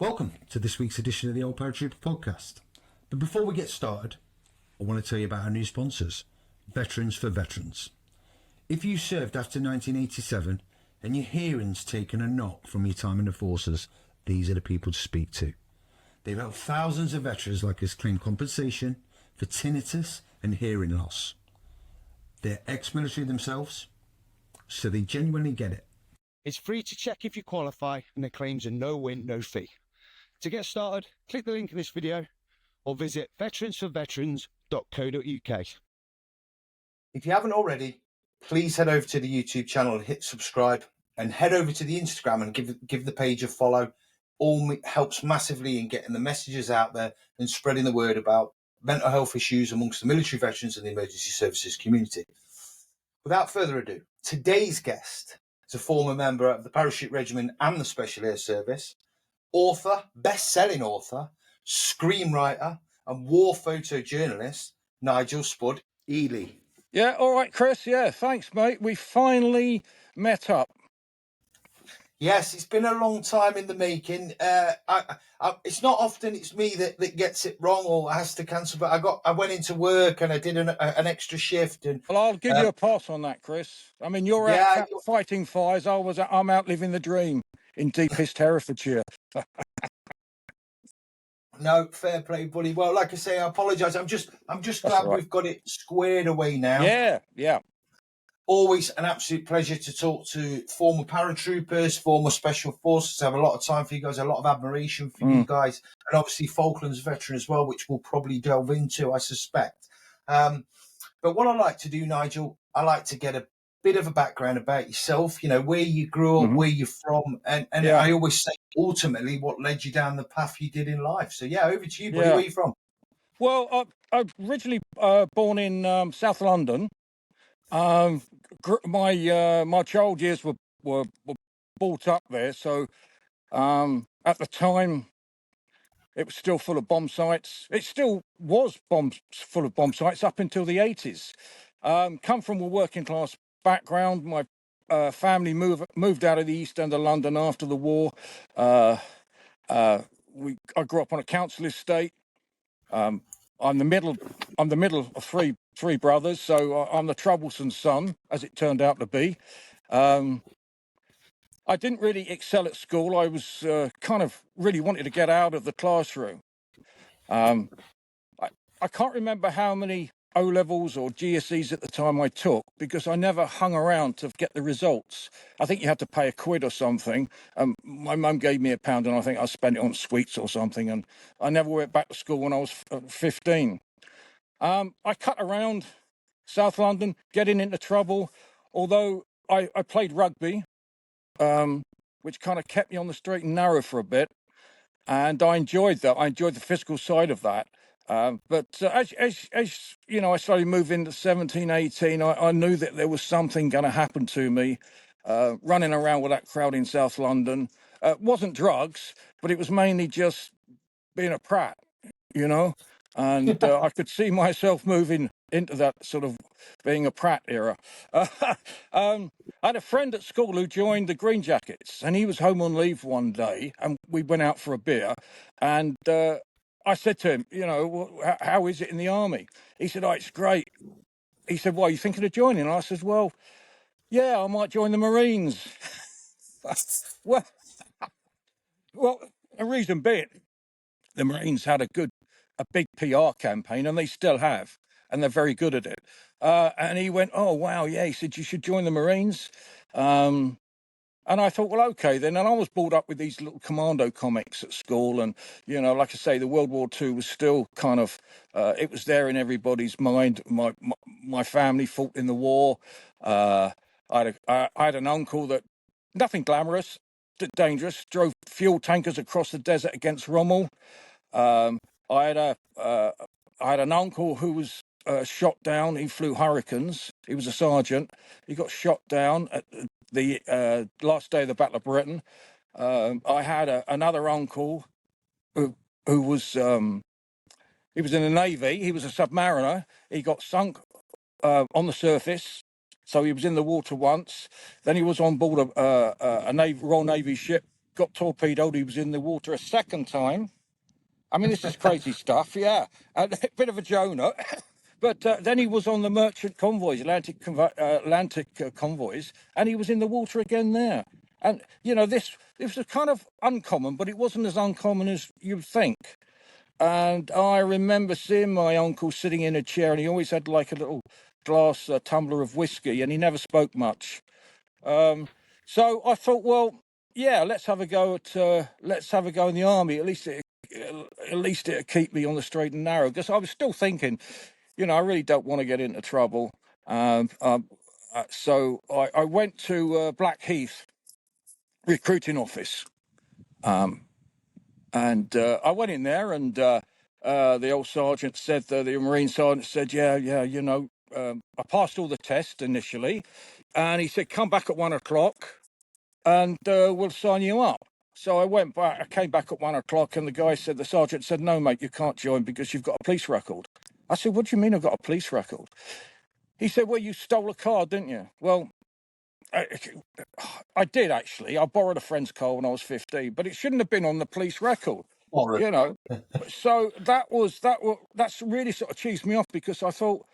Welcome to this week's edition of the Old Parachute podcast. But before we get started, I want to tell you about our new sponsors, Veterans for Veterans. If you served after 1987 and your hearing's taken a knock from your time in the forces, these are the people to speak to. They've helped thousands of veterans like us claim compensation for tinnitus and hearing loss. They're ex-military themselves, so they genuinely get it. It's free to check if you qualify, and the claims are no win, no fee. To get started, click the link in this video or visit veteransforveterans.co.uk. If you haven't already, please head over to the YouTube channel and hit subscribe, and head over to the Instagram and give the page a follow. All helps massively in getting the messages out there and spreading the word about mental health issues amongst the military veterans and the emergency services community. Without further ado, today's guest is a former member of the Parachute Regiment and the Special Air Service, author, best-selling author, screenwriter, and war photojournalist, Nigel Spud Ely. Yeah, all right, Chris. Yeah, thanks, mate. We finally met up. Yes, it's been a long time in the making. It's not often it's me that gets it wrong or has to cancel, but I went into work and I did an extra shift. And Well, I'll give you a pass on that, Chris. I mean, you're out fighting fires. I'm out living the dream in deepest Herefordshire. No, fair play, buddy. Well, like I say, I apologise. I'm just glad we've got it squared away now. Yeah. Always an absolute pleasure to talk to former paratroopers, former special forces. I have a lot of time for you guys, a lot of admiration for you guys, and obviously Falklands veteran as well, which we'll probably delve into, I suspect. But what I like to do, Nigel, I like to get a bit of a background about yourself, you know, where you grew up, where you're from, and I always say ultimately what led you down the path you did in life. So yeah, over to you, buddy. Where are you from? Well, I'm originally born in South London. My child years were brought up there, so at the time it was still full of bomb sites. It still was full of bomb sites up until the 80s. Come from a working class background. My family moved out of the East End of London after the war. I grew up on a council estate. I'm the middle of three brothers, so I'm the troublesome son, as it turned out to be. I didn't really excel at school. I was kind of really wanted to get out of the classroom. I can't remember how many O-levels or GCSEs at the time I took, because I never hung around to get the results. I think you had to pay £1 or something. My mum gave me £1 and I think I spent it on sweets or something, and I never went back to school when I was 15. I cut around South London, getting into trouble, although I played rugby, which kind of kept me on the straight and narrow for a bit, and I enjoyed that. I enjoyed the physical side of that. But as you know, I started moving to 17, 18. I knew that there was something going to happen to me, running around with that crowd in South London. It wasn't drugs, but it was mainly just being a prat, you know. And I could see myself moving into that sort of being a prat era. I had a friend at school who joined the Green Jackets, and he was home on leave one day, and we went out for a beer, and I said to him, you know, how is it in the army? He said, oh, it's great. He said, why, are you thinking of joining? And I said, well, yeah, I might join the Marines. well, the reason being, the Marines had a big PR campaign, and they still have, and they're very good at it. And he went, oh, wow, yeah. He said, you should join the Marines. And I thought, well, okay, then. And I was brought up with these little commando comics at school. And, you know, like I say, the World War II was still kind of, it was there in everybody's mind. My family fought in the war. I had an uncle that, nothing glamorous, dangerous, drove fuel tankers across the desert against Rommel. I had an uncle who was shot down. He flew Hurricanes. He was a sergeant. He got shot down at the last day of the Battle of Britain. I had another uncle who was he was in the Navy. He was a submariner. He got sunk on the surface, so he was in the water once. Then he was on board a Royal Navy ship got torpedoed, he was in the water a second time. I mean, this is crazy stuff, yeah. A bit of a Jonah. But then he was on the merchant convoys, Atlantic convoys, and he was in the water again there. And, you know, this was kind of uncommon, but it wasn't as uncommon as you'd think. And I remember seeing my uncle sitting in a chair, and he always had like a little glass tumbler of whiskey, and he never spoke much. So I thought, well, yeah, let's have a go in the army. At least it'll keep me on the straight and narrow. Because I was still thinking, you know, I really don't want to get into trouble. So I went to Blackheath recruiting office, and I went in there, and the old sergeant said, the Marine sergeant said, yeah, you know, I passed all the tests initially, and he said, come back at 1 o'clock, and we'll sign you up. So I went back. I came back at 1 o'clock, and the sergeant said, no, mate, you can't join because you've got a police record. I said, what do you mean I've got a police record? He said, well, you stole a car, didn't you? Well, I did, actually. I borrowed a friend's car when I was 15, but it shouldn't have been on the police record, you know. So that's really sort of cheesed me off, because I thought,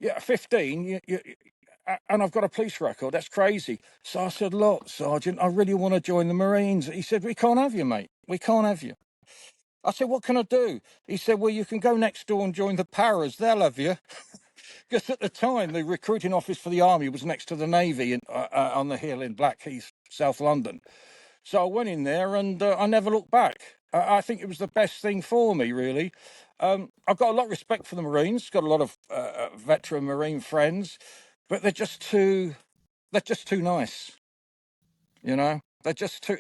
yeah, 15, and I've got a police record. That's crazy. So I said, look, Sergeant, I really want to join the Marines. He said, we can't have you, mate. We can't have you. I said, what can I do? He said, well, you can go next door and join the Paras. They'll have you. Because at the time, the recruiting office for the army was next to the Navy on the hill in Blackheath, South London. So I went in there, and I never looked back. I think it was the best thing for me, really. I've got a lot of respect for the Marines. Got a lot of veteran Marine friends, but they're just too nice. You know, they're just too.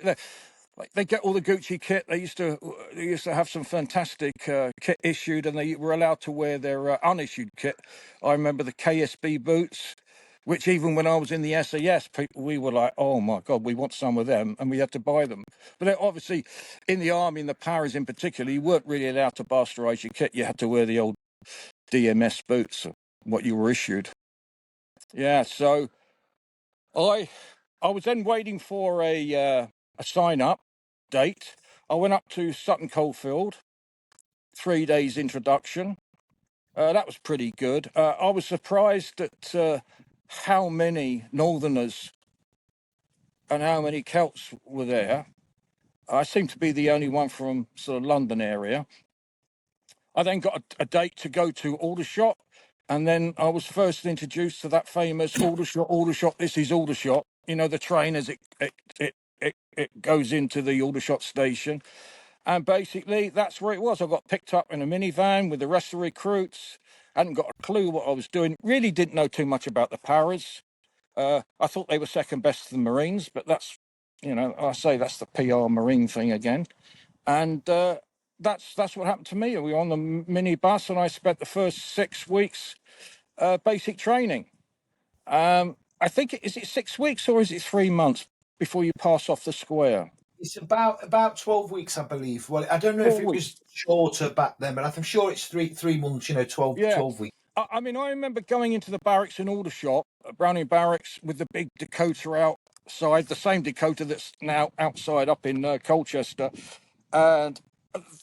Like, they get all the Gucci kit. They used to have some fantastic kit issued, and they were allowed to wear their unissued kit. I remember the KSB boots, which even when I was in the SAS, we were like, oh my God, we want some of them, and we had to buy them. But obviously, in the army, in the Paras in particular, you weren't really allowed to bastardize your kit. You had to wear the old DMS boots, what you were issued. Yeah, so I was then waiting for a sign-up date. I went up to Sutton Coldfield, 3 days introduction. That was pretty good. I was surprised at how many Northerners and how many Celts were there. I seemed to be the only one from sort of London area. I then got a date to go to Aldershot, and then I was first introduced to that famous Aldershot, this is Aldershot. You know, the train as it goes into the Aldershot station. And basically, that's where it was. I got picked up in a minivan with the rest of the recruits. Hadn't got a clue what I was doing. Really didn't know too much about the Paras. I thought they were second best to the Marines, but that's, you know, I say that's the PR Marine thing again. And that's what happened to me. We were on the minibus, and I spent the first 6 weeks basic training. I think, is it 6 weeks or is it 3 months before you pass off the square? It's about 12 weeks, I believe. Well, I don't know if it was shorter back then, but I'm sure it's three months, you know, 12 weeks. I mean, I remember going into the barracks in Aldershot, Browning Barracks, with the big Dakota outside, the same Dakota that's now outside up in Colchester. And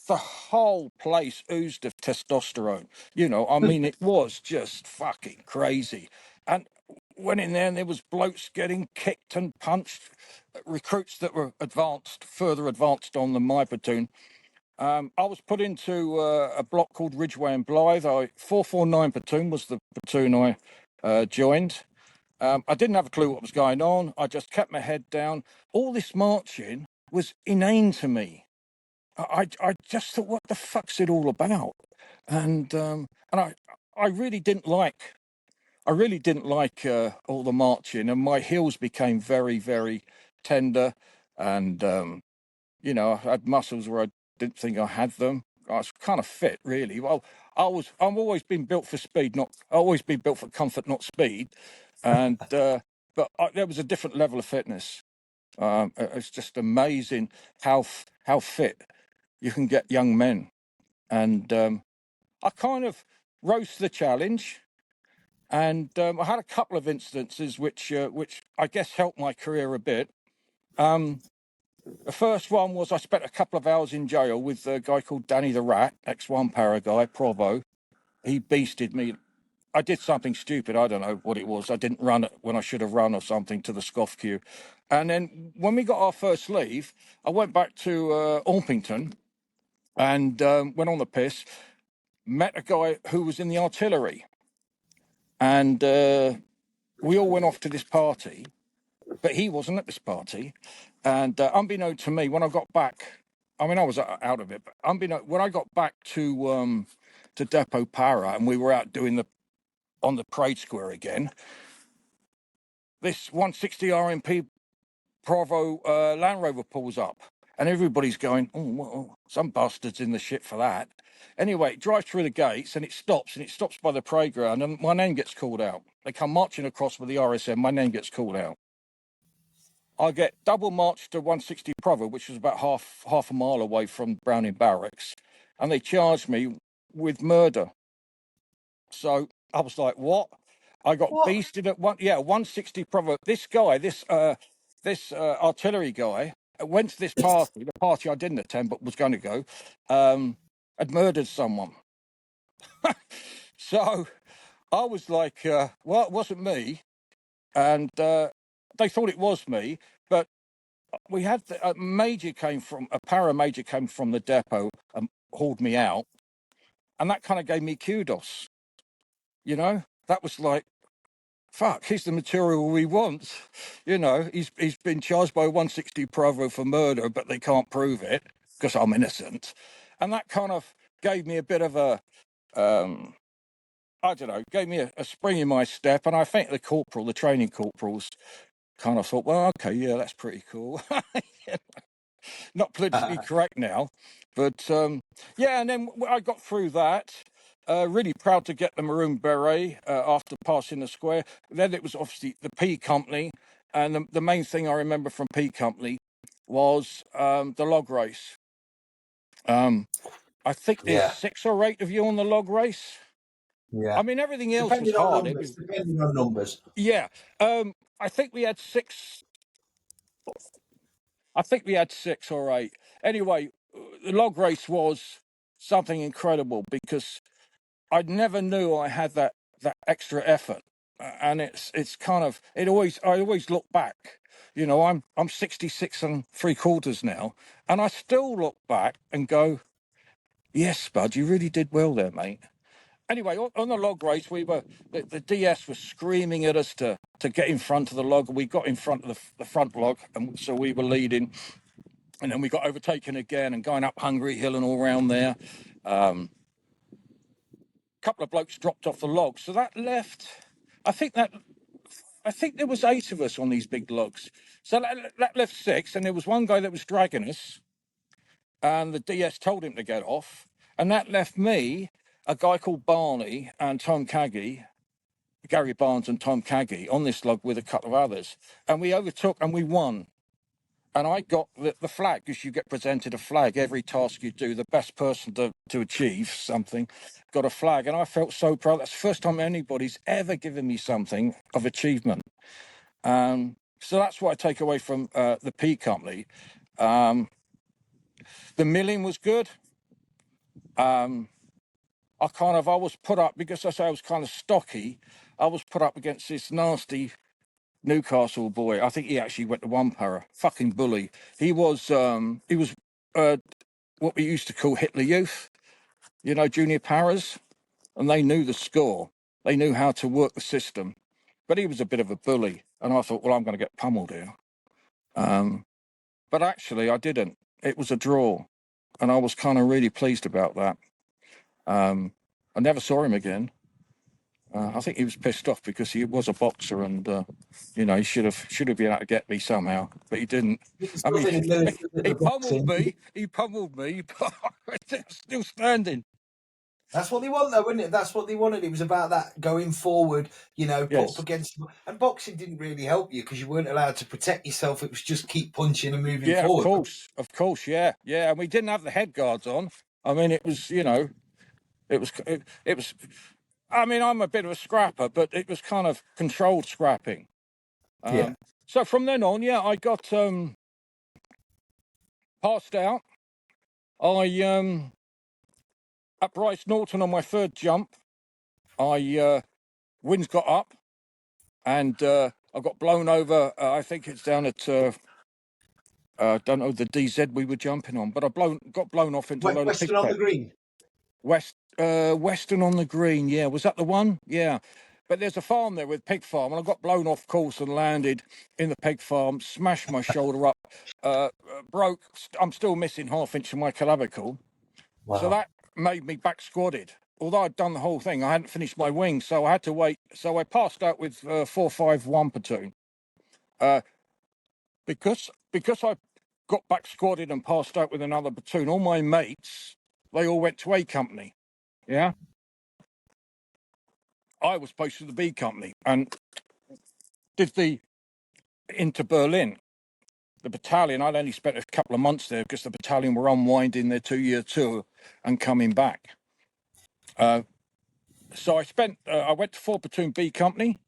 the whole place oozed of testosterone. You know, I mean, it was just fucking crazy. And went in there, and there was blokes getting kicked and punched, recruits that were further advanced on than my platoon. I was put into a block called Ridgeway and Blythe. 449 platoon was the platoon I joined. I didn't have a clue what was going on. I just kept my head down. All this marching was inane to me. I just thought, what the fuck's it all about? And I really didn't like. All the marching, and my heels became very, very tender, and you know, I had muscles where I didn't think I had them. I was kind of fit, really. Well, I've always been built for speed, always been built for comfort, not speed. And but there was a different level of fitness. It's just amazing how fit you can get young men, and I kind of rose to the challenge. And I had a couple of instances which I guess helped my career a bit. The first one was I spent a couple of hours in jail with a guy called Danny the Rat, ex-1 para guy, Provo. He beasted me. I did something stupid. I don't know what it was. I didn't run it when I should have run or something to the scoff queue. And then when we got our first leave, I went back to Orpington and went on the piss, met a guy who was in the artillery. And we all went off to this party, but he wasn't at this party. And unbeknownst to me, when I got back, I mean, I was out of it, but when I got back to Depot Para and we were out doing on the parade square again, this 160 RMP Provo Land Rover pulls up and everybody's going, oh, well, some bastard's in the shit for that. Anyway, it drives through the gates and it stops by the parade ground and my name gets called out. They come marching across with the RSM, my name gets called out. I get double marched to 160 Provo, which was about half a mile away from Browning Barracks, and they charged me with murder. So I was like, what? I got beasted at 160 Provo. This guy, this artillery guy, went to this party, the party I didn't attend but was going to go, had murdered someone. So I was like, well, it wasn't me. And they thought it was me, but we had a paramajor came from the depot and hauled me out. And that kind of gave me kudos. You know, that was like, fuck, he's the material we want. You know, he's been charged by 160 Provo for murder, but they can't prove it because I'm innocent. And that kind of gave me a bit of a, I don't know, gave me a spring in my step. And I think the training corporals kind of thought, well, okay, yeah, that's pretty cool. Not politically correct now. But yeah, and then I got through that. Really proud to get the Maroon Beret after passing the square. Then it was obviously the P Company. And the main thing I remember from P Company was the log race. I think there's 6 or 8 of you on the log race. Yeah. I mean, everything else Depending was hard. Depending on numbers. Yeah. I think we had 6. I think we had 6 or 8. Anyway, the log race was something incredible because I never knew I had that extra effort, and it's kind of I always look back. You know, I'm 66 3/4 now, and I still look back and go, yes, Spud, you really did well there, mate. Anyway, on the log race, the DS was screaming at us to get in front of the log. We got in front of the front log, and so we were leading. And then we got overtaken again and going up Hungary Hill and all around there. A couple of blokes dropped off the log. So that left, I think there was 8 of us on these big logs. So that left 6. And there was one guy that was dragging us. And the DS told him to get off. And that left me, a guy called Barney and Tom Caggy, Gary Barnes and Tom Caggy, on this log with a couple of others. And we overtook and we won. And I got the flag, because you get presented a flag every task you do. The best person to achieve something got a flag. And I felt so proud. That's the first time anybody's ever given me something of achievement. So that's what I take away from the P Company. The milling was good. I was put up, because I say I was kind of stocky, I was put up against this nasty Newcastle boy. I think he actually went to 1 para. Fucking bully. He was what we used to call Hitler Youth, you know, junior paras, and they knew the score. They knew how to work the system. But he was a bit of a bully, and I thought, well, I'm going to get pummeled here. But actually, I didn't. It was a draw, and I was kind of really pleased about that. I never saw him again. I think he was pissed off because he was a boxer, and you know, he should have been able to get me somehow, but he didn't. I mean, he pummeled me. He pummeled me, but I'm still standing. That's what they want, though, isn't it? That's what they wanted. It was about that going forward, you know, put up against. And boxing didn't really help you because you weren't allowed to protect yourself. It was just keep punching and moving forward. Of course, yeah. And we didn't have the head guards on. I mean, it was, you know, it was. I mean, I'm a bit of a scrapper, but it was kind of controlled scrapping. So from then on, I got passed out. I at Bryce Norton on my third jump, winds got up, and I got blown over. I think it's down at don't know the DZ we were jumping on, but I got blown off into a load of pig Western on pen. the Green. Western on the Green, yeah. Was that the one? Yeah. But there's a farm there with pig farm, and I got blown off course and landed in the pig farm, smashed my shoulder up, broke. I'm still missing half inch of my clavicle. Wow. So that made me back squadded. Although I'd done the whole thing, I hadn't finished my wing, so I had to wait. So I passed out with 451 platoon. Because I got back squadded and passed out with another platoon, all my mates, they all went to A company. Yeah. I was posted to the B company and did into Berlin. The battalion, I'd only spent a couple of months there because the battalion were unwinding their 2-year tour and coming back. So I went to 4 Platoon B Company,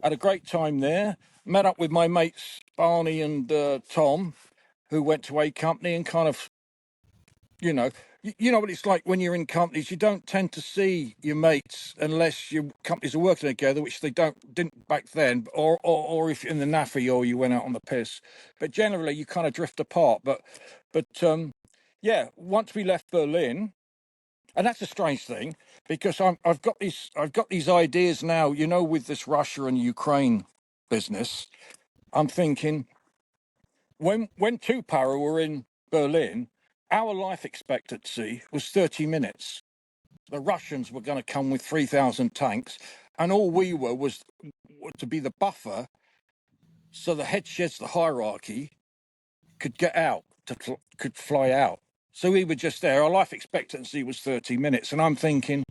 had a great time there, met up with my mates Barney and Tom, who went to A Company, and kind of, you know what it's like when you're in companies. You don't tend to see your mates unless your companies are working together, which they didn't back then, or if you're in the NAFI or you went out on the piss. But generally, you kind of drift apart. But yeah, once we left Berlin. And that's a strange thing, because I've got these ideas now, with this Russia and Ukraine business. I'm thinking when 2-Para were in Berlin, our life expectancy was 30 minutes. The Russians were going to come with 3,000 tanks, and all we were was to be the buffer, so the head sheds, the hierarchy, could get out, could fly out. So we were just there. Our life expectancy was 30 minutes. And I'm thinking,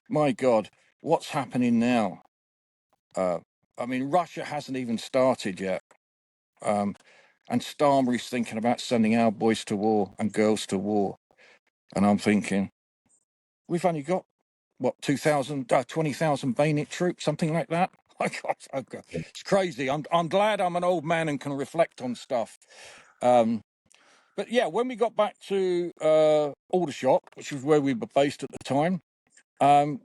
my God, what's happening now? Russia hasn't even started yet. And Starmer's thinking about sending our boys to war and girls to war. And I'm thinking, we've only got, 20,000 bayonet troops, something like that. Okay. It's crazy. I'm glad I'm an old man and can reflect on stuff. But yeah, when we got back to Aldershot, which was where we were based at the time,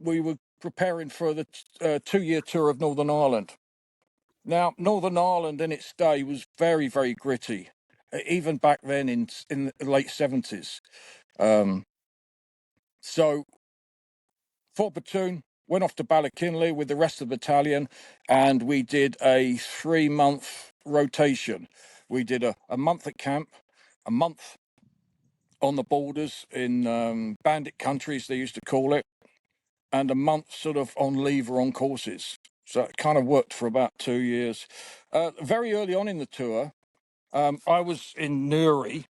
we were preparing for the 2-year tour of Northern Ireland. Now, Northern Ireland in its day was very, very gritty, even back then in the late 70s. So, 4 Platoon went off to Ballykinley with the rest of the battalion, and we did a 3-month rotation. We did a month at camp, a month on the borders in bandit countries, they used to call it, and a month sort of on leave or on courses. So it kind of worked for about 2 years. Very early on in the tour, I was in Newry.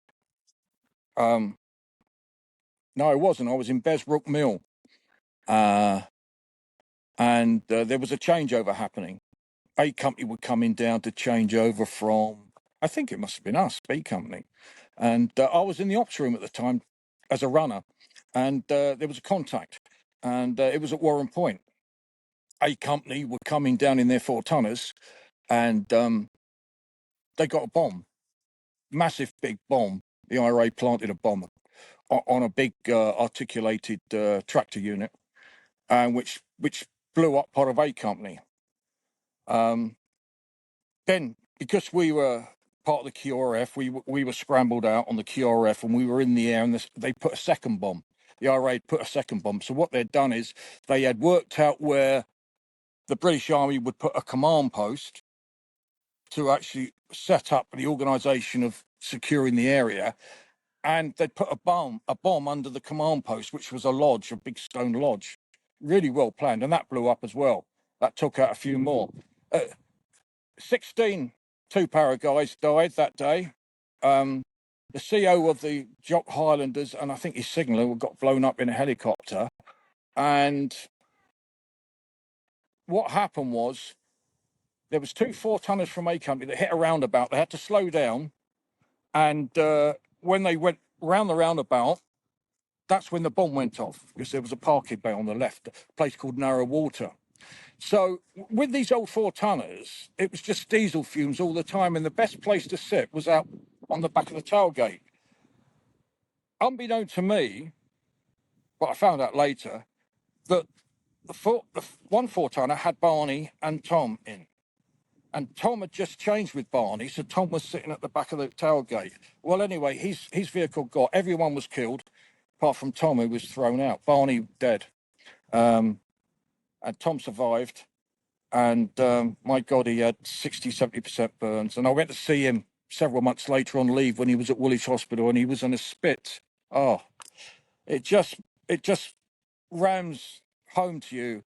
No, I wasn't. I was in Besbrook Mill. And there was a changeover happening. A company were coming down to change over from, I think it must have been us, B company. And I was in the ops room at the time as a runner, and there was a contact, and it was at Warren Point. A company were coming down in their 4-tonners, and they got a bomb, massive big bomb. The IRA planted a bomb on a big articulated tractor unit, which blew up part of A company. Then, because we were part of the QRF, we were scrambled out on the QRF, and we were in the air, and they put a second bomb. The IRA put a second bomb. So what they'd done is they had worked out where the British Army would put a command post to actually set up the organisation of securing the area, and they'd put a bomb under the command post, which was a lodge, a big stone lodge. Really well planned, and that blew up as well. That took out a few more. 16 2-Para guys died that day. The CO of the Jock Highlanders, and I think his signaller, got blown up in a helicopter. And what happened was, there was 2 4-tonners from A company that hit a roundabout. They had to slow down, and when they went round the roundabout, that's when the bomb went off, because there was a parking bay on the left, a place called Narrow Water. So with these old 4-tonners, it was just diesel fumes all the time, and the best place to sit was out on the back of the tailgate. unbeknown to me, but I found out later, that the one four-tonner had Barney and Tom in. And Tom had just changed with Barney, so Tom was sitting at the back of the tailgate. Well, anyway, his vehicle everyone was killed, apart from Tom, who was thrown out. Barney dead. And Tom survived. And my God, he had 60, 70% burns. And I went to see him several months later on leave when he was at Woolwich Hospital, and he was on a spit. Oh, it just rams home to you.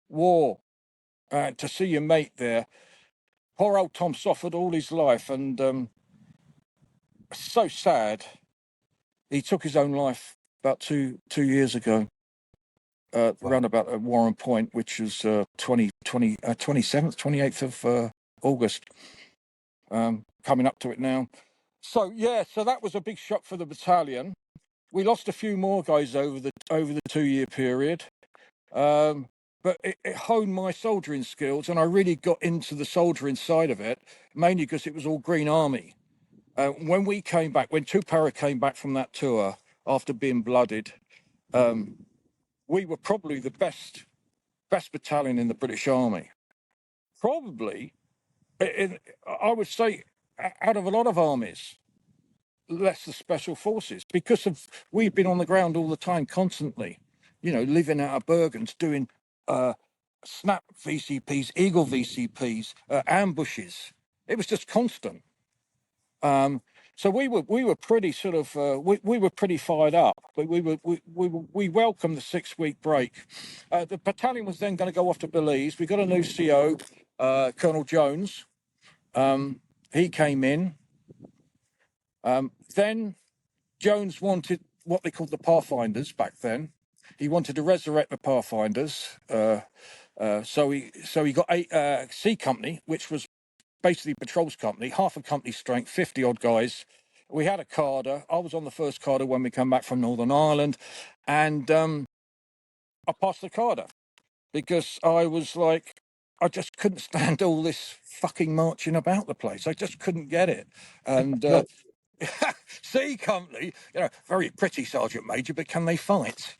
War. To see your mate there. Poor old Tom suffered all his life, and so sad. He took his own life about two years ago, around about Warren Point, which was 27th, 28th of August, coming up to it now. So yeah, so that was a big shock for the battalion. We lost a few more guys over the 2-year period. But it honed my soldiering skills, and I really got into the soldiering side of it, mainly because it was all Green Army. When we came back, when Tupara came back from that tour after being blooded, we were probably the best battalion in the British Army. Probably, I would say, out of a lot of armies, less the special forces, because we've been on the ground all the time, constantly, living out of Bergens, doing snap VCPs, eagle VCPs, ambushes. It was just constant. So we were pretty sort of we were pretty fired up, but we welcomed the 6-week break. The battalion was then going to go off to Belize. We got a new CO, Colonel Jones. He came in. Then Jones wanted what they called the Pathfinders back then. He wanted to resurrect the Pathfinders. So he got a C Company, which was basically patrols company, half a company strength, 50 odd guys. We had a carder. I was on the first carder when we come back from Northern Ireland, and I passed the carder because I was like, I just couldn't stand all this fucking marching about the place. I just couldn't get it. And C Company, very pretty Sergeant Major, but can they fight?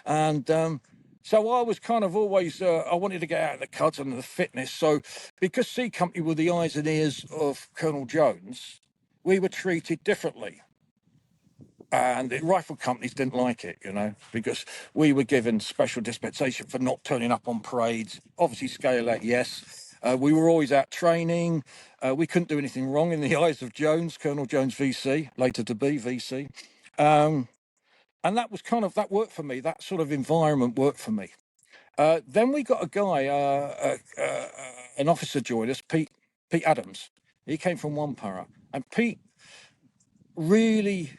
And so I was kind of always, I wanted to get out of the cuds and the fitness. So because C Company were the eyes and ears of Colonel Jones, we were treated differently. And the rifle companies didn't like it, because we were given special dispensation for not turning up on parades. Obviously, scale out, yes. We were always out training. We couldn't do anything wrong in the eyes of Jones, Colonel Jones VC, later to be VC. And that was that worked for me. That sort of environment worked for me. Then we got a guy, an officer joined us, Pete Adams. He came from One Para. And Pete really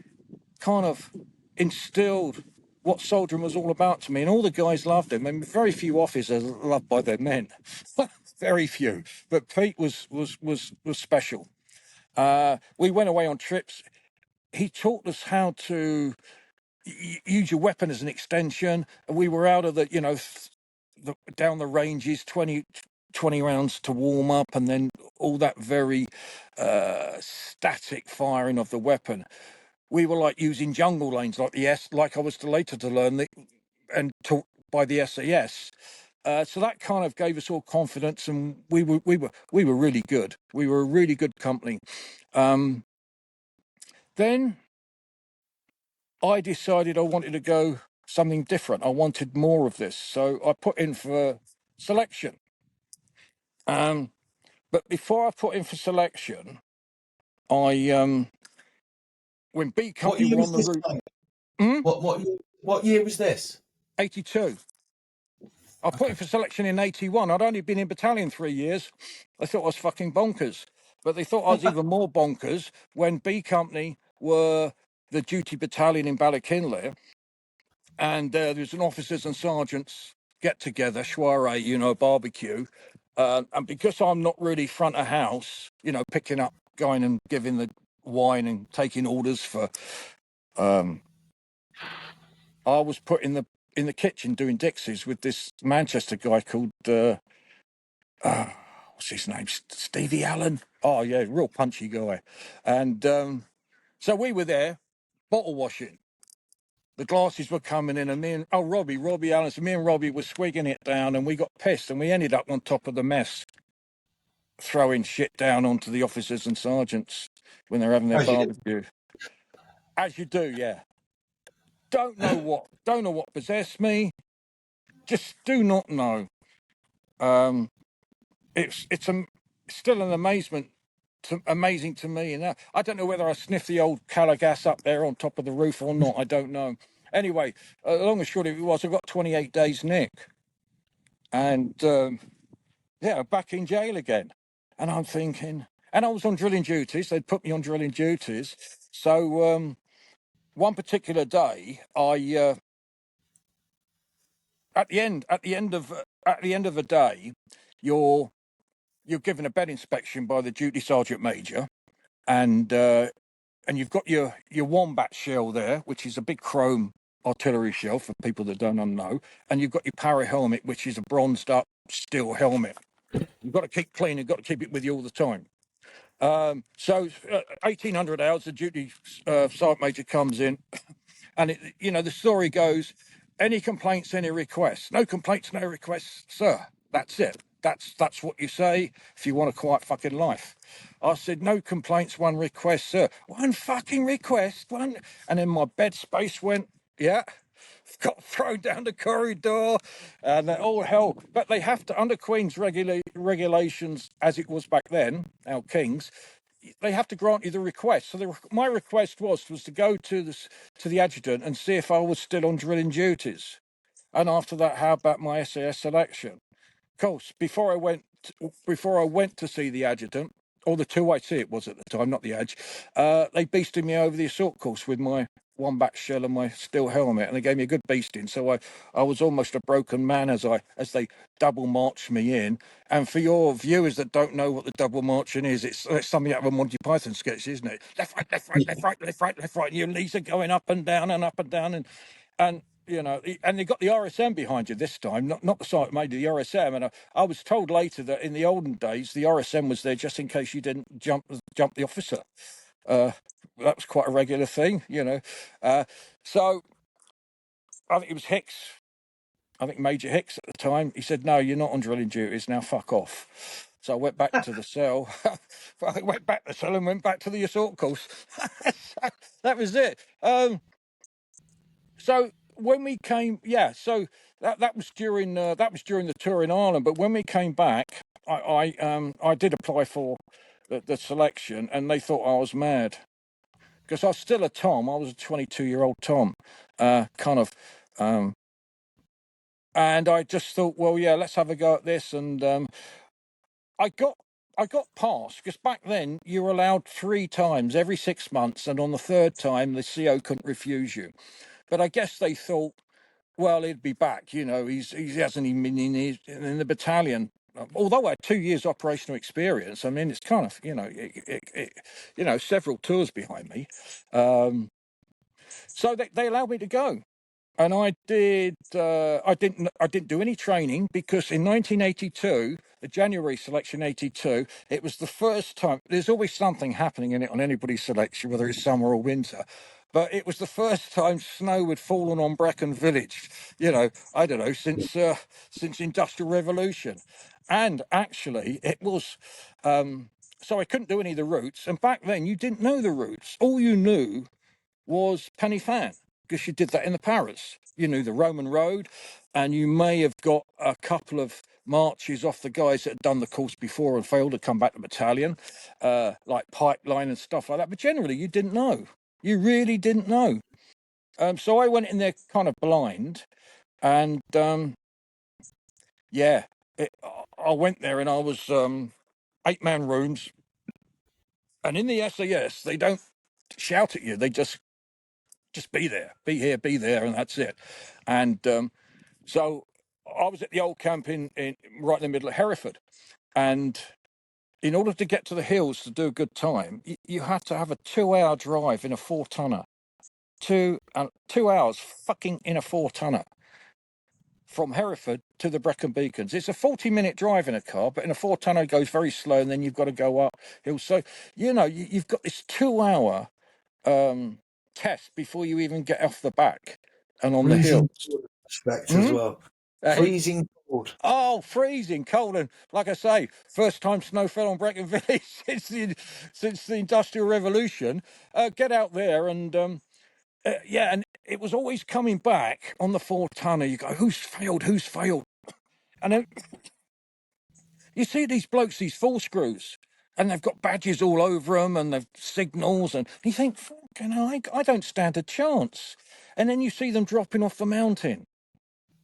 kind of instilled what soldiering was all about to me. And all the guys loved him. I mean, very few officers are loved by their men. Very few. But Pete was special. We went away on trips. He taught us how to use your weapon as an extension. And we were out of the, down the ranges, 20 rounds to warm up, and then all that very static firing of the weapon. We were like using jungle lanes, like I was later to learn, and taught by the SAS. So that kind of gave us all confidence, and we were really good. We were a really good company. Then I decided I wanted to go something different. I wanted more of this, so I put in for selection. But before I put in for selection, when B Company were on the route. What year was this? 82. I put in for selection in 81. I'd only been in battalion 3 years. They thought I was fucking bonkers. But they thought I was even more bonkers when B Company were the duty battalion in Ballackinley. And there was an officers and sergeants get-together, soiree, barbecue. And because I'm not really front of house, picking up, going and giving the wine and taking orders for... I was put in the kitchen doing Dixies with this Manchester guy called... what's his name? Stevie Allen. Oh, yeah, real punchy guy. And so we were there. bottle washing. The glasses were coming in, and Robbie Allen, so me and Robbie were swigging it down, and we got pissed, and we ended up on top of the mess, throwing shit down onto the officers and sergeants when they're having their barbecue. As you do, yeah. Don't know what possessed me. Just do not know. It's still an amazing to me. And I don't know whether I sniffed the old colour gas up there on top of the roof or not. I don't know. Anyway, long and short of it was, I got 28 days nick, and yeah, back in jail again. And I'm thinking, and I was on drilling duties. They'd put me on drilling duties. So one particular day, I at the end of the day, you're given a bed inspection by the duty sergeant major, and you've got your wombat shell there, which is a big chrome artillery shell for people that don't know, and you've got your para helmet, which is a bronzed up steel helmet. You've got to keep clean. You've got to keep it with you all the time. So 1800 hours, the duty sergeant major comes in, and the story goes, any complaints, any requests? No complaints, no requests, sir. That's it. That's what you say if you want a quiet fucking life. I said, no complaints, one request, sir. One fucking request, one. And then my bed space went, yeah, got thrown down the corridor, and all hell. But they have to, under Queen's regulations, as it was back then, our Kings, they have to grant you the request. So my request was to go to the adjutant and see if I was still on drilling duties. And after that, how about my SAS selection? Of course, before I went to see the adjutant, or the 2IC it was at the time, not the Edge, they beasted me over the assault course with my wombat shell and my steel helmet, and they gave me a good beasting. So I was almost a broken man as they double marched me in. And for your viewers that don't know what the double marching is, it's something out of a Monty Python sketch, isn't it? Left, right, left, right, left, right, left, right, left, right. And your knees are going up and down and up and down, and and they got the RSM behind you this time, not the sergeant major, the RSM. And I was told later that in the olden days, the RSM was there just in case you didn't jump the officer. That was quite a regular thing, So I think it was Hicks. I think Major Hicks at the time. He said, "No, you're not on drilling duties now. Fuck off." So I went back to the cell. I went back to the cell and went back to the assault course. That was it. So when we came, so that was during the tour in Ireland. But when we came back, I did apply for the selection, and they thought I was mad because I was still a Tom. I was a 22-year-old Tom, and I just thought, well, yeah, let's have a go at this. And I got passed because back then you were allowed 3 times every 6 months, and on the 3rd time the CO couldn't refuse you. But I guess they thought, well, he'd be back. He hasn't even been in the battalion. Although I had 2 years operational experience, I mean, it's kind of, several tours behind me. So they allowed me to go, and I did. I didn't do any training because in 1982, the January selection 82, it was the first time. There's always something happening in it on anybody's selection, whether it's summer or winter. But it was the first time snow had fallen on Brecon Village, I don't know, since Industrial Revolution. And actually, it was, so I couldn't do any of the routes. And back then, you didn't know the routes. All you knew was Penny Fan, because you did that in the Paris. You knew the Roman road, and you may have got a couple of marches off the guys that had done the course before and failed to come back to battalion, like Pipeline and stuff like that. But generally, you didn't know. You really didn't know. So I went in there kind of blind, and I went there and I was 8-man rooms, and in the SAS they don't shout at you; they just be there, be here, be there, and that's it. And so I was at the old camp in right in the middle of Hereford, and in order to get to the hills to do a good time, you had to have a 2-hour drive in a 4-tonner. 2 hours fucking in a 4-tonner from Hereford to the Brecon Beacons. It's a 40-minute drive in a car, but in a 4-tonner it goes very slow, and then you've got to go up hills. So you've got this 2-hour test before you even get off the back and on the Freezing hills. cold respect as well. Freezing cold. Oh, freezing cold. And like I say, first time snow fell on Brecon Village since the Industrial Revolution. Get out there and, yeah, and it was always coming back on the 4-tonner. You go, who's failed? Who's failed? And then you see these blokes, these full screws, and they've got badges all over them and they've signals. And you think, fucking hell, I don't stand a chance. And then you see them dropping off the mountain.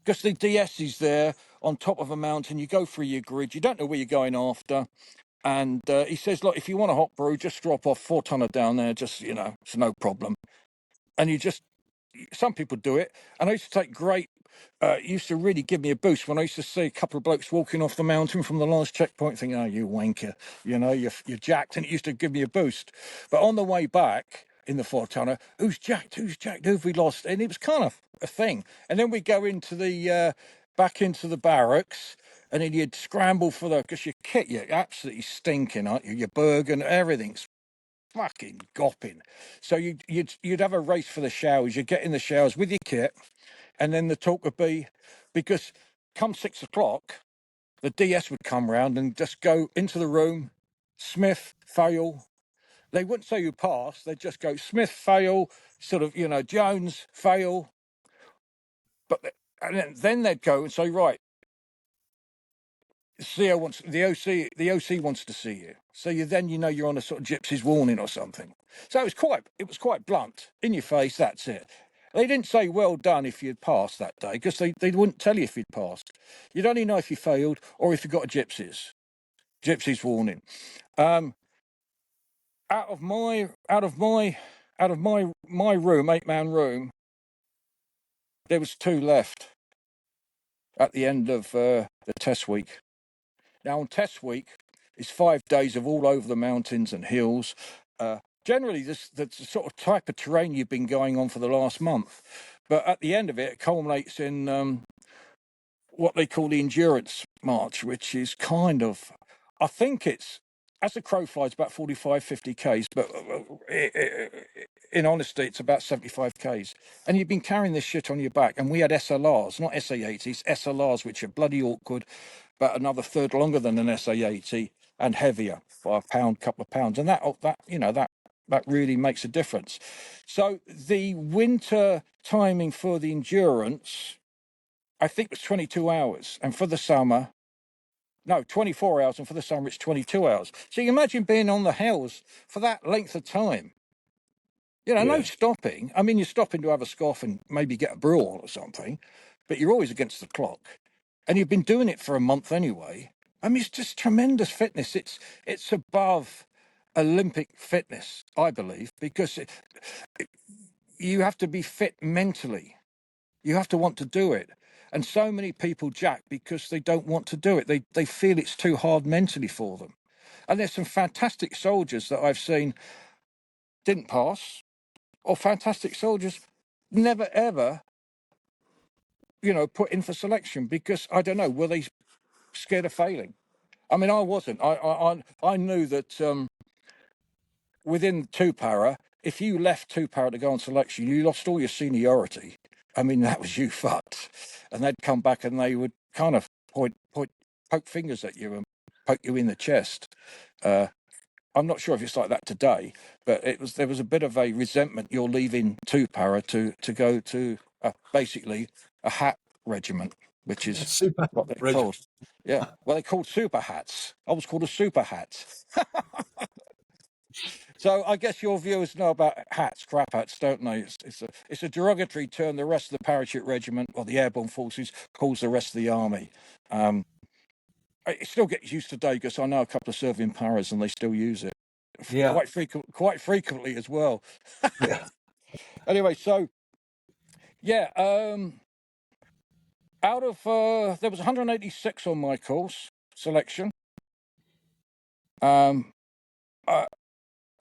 Because the DS is there on top of a mountain. You go through your grid. You don't know where you're going after. And he says, look, if you want a hot brew, just drop off 4-tonner down there. Just, you know, it's no problem. And you just, some people do it. And I used to take great, used to really give me a boost when I used to see a couple of blokes walking off the mountain from the last checkpoint thinking, oh, you wanker, you know, you're jacked. And it used to give me a boost. But on the way back in the 4-tonner, who's jacked? Who's jacked? Who have we lost? And it was kind of a thing. And then we go into the, back into the barracks. And then you'd scramble for because your kit, you're absolutely stinking, aren't you? Your Bergen, everything's fucking gopping. So you'd have a race for the showers. You'd get in the showers with your kit, and then the talk would be, because come 6 o'clock, the DS would come round and just go into the room, Smith, fail. They wouldn't say you passed, they'd just go Smith, fail, sort of, you know, Jones, fail. But and then they'd go and say, right, CO wants the OC wants to see you. So you know you're on a sort of gypsy's warning or something. So it was quite blunt, in your face. That's it. They didn't say well done if you'd passed that day because they wouldn't tell you if you'd passed. You'd only know if you failed or if you got a gypsy's warning. Out of my room, 8-man room, there was 2 left at the end of the test week. Now, on test week, it's 5 days of all over the mountains and hills. Generally, that's the sort of type of terrain you've been going on for the last month. But at the end of it, it culminates in what they call the endurance march, which is kind of, I think it's, as the crow flies, about 45, 50 Ks. But in honesty, it's about 75 Ks. And you've been carrying this shit on your back. And we had SLRs, not SA-80s, SLRs, which are bloody awkward. About another third longer than an SA-80 and heavier by a pound, couple of pounds, and that you know that really makes a difference. So the winter timing for the endurance, I think, was 22 hours, and for the summer, no, 24 hours, and for the summer it's 22 hours. So you imagine being on the hills for that length of time. You know, no stopping. I mean, you're stopping to have a scoff and maybe get a brew or something, but you're always against the clock. And you've been doing it for a month anyway. I mean, it's just tremendous fitness. It's above Olympic fitness, I believe, because you have to be fit mentally. You have to want to do it. And so many people jack because they don't want to do it. They feel it's too hard mentally for them. And there's some fantastic soldiers that I've seen didn't pass, or fantastic soldiers never ever, you know, put in for selection because, I don't know, were they scared of failing? I mean, I wasn't. I knew that within 2-para, if you left 2-para to go on selection, you lost all your seniority. I mean, that was you fucked. And they'd come back and they would kind of poke fingers at you and poke you in the chest. I'm not sure if it's like that today, but there was a bit of a resentment. You're leaving 2-para to go to basically a hat regiment, which is super what they're called. Yeah, well, they're called super hats. I was called a super hat. So I guess your viewers know about hats, crap hats, don't they? It's a derogatory term the rest of the Parachute Regiment or the Airborne Forces calls the rest of the army. It still gets used today because I know a couple of serving paras and they still use it quite frequently as well. Yeah. Anyway, so yeah, out of there was 186 on my course selection.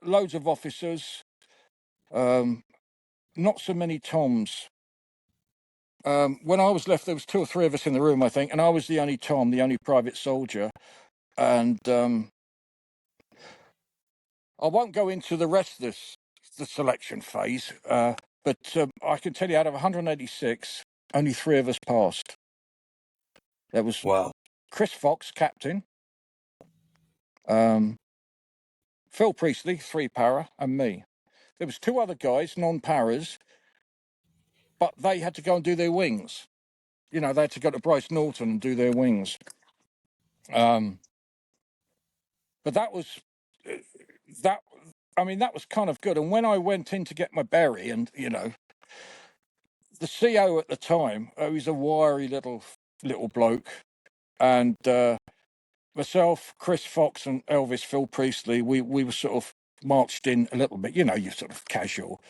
Loads of officers, not so many Toms. When I was left, there was 2 or 3 of us in the room, I think, and I was the only Tom, the only private soldier. And I won't go into the rest of this the selection phase. But I can tell you, out of 186, only 3 of us passed. There was Wow. Chris Fox, captain, Phil Priestley, 3 para, and me. There was 2 other guys, non-paras, but they had to go and do their wings. You know, they had to go to Bryce Norton and do their wings. But that was that. I mean, that was kind of good. And when I went in to get my berry, and you know, the CO at the time, he was a wiry little bloke, and myself, Chris Fox, and Elvis Phil Priestley, we were sort of marched in a little bit. You know, you're sort of casual.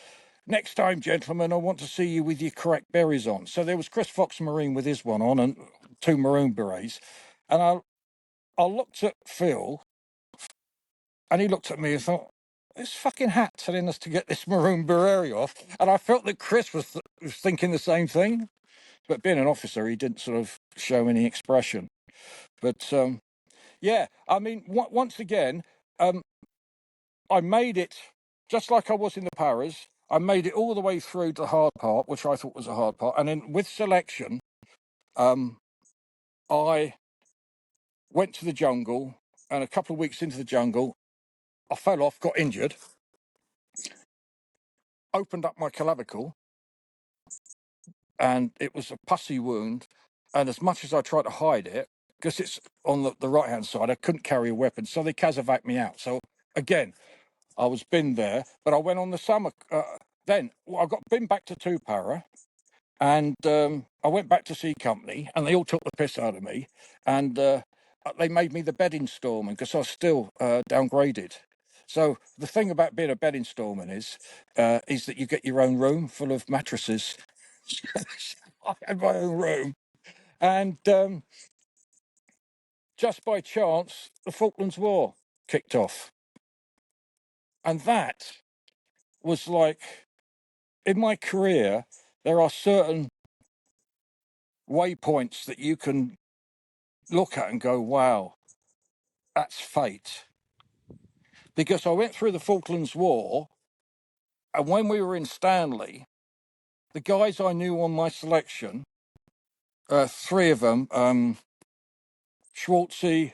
Next time, gentlemen, I want to see you with your correct berries on. So there was Chris Fox Marine with his one on, and 2 maroon berets, and I looked at Phil, and he looked at me and thought, this fucking hat telling us to get this maroon beret off. And I felt that Chris was thinking the same thing. But being an officer, he didn't sort of show any expression. But, yeah, I mean, once again, I made it, just like I was in the paras, I made it all the way through to the hard part, which I thought was a hard part. And then with selection, I went to the jungle, and a couple of weeks into the jungle, I fell off, got injured, opened up my clavicle, and it was a pussy wound. And as much as I tried to hide it, because it's on the right-hand side, I couldn't carry a weapon, so they casevaced me out. So again, I was binned there, but I went on the summer. Then I got binned back to 2 para, and I went back to C Company, and they all took the piss out of me, and they made me the bedding storeman because I was still downgraded. So the thing about being a bedding storeman is that you get your own room full of mattresses. I had my own room, and just by chance, the Falklands War kicked off, and that was like, in my career, there are certain waypoints that you can look at and go, wow, that's fate. Because I went through the Falklands War, and when we were in Stanley, the guys I knew on my selection, 3 of them, Schwartzy, a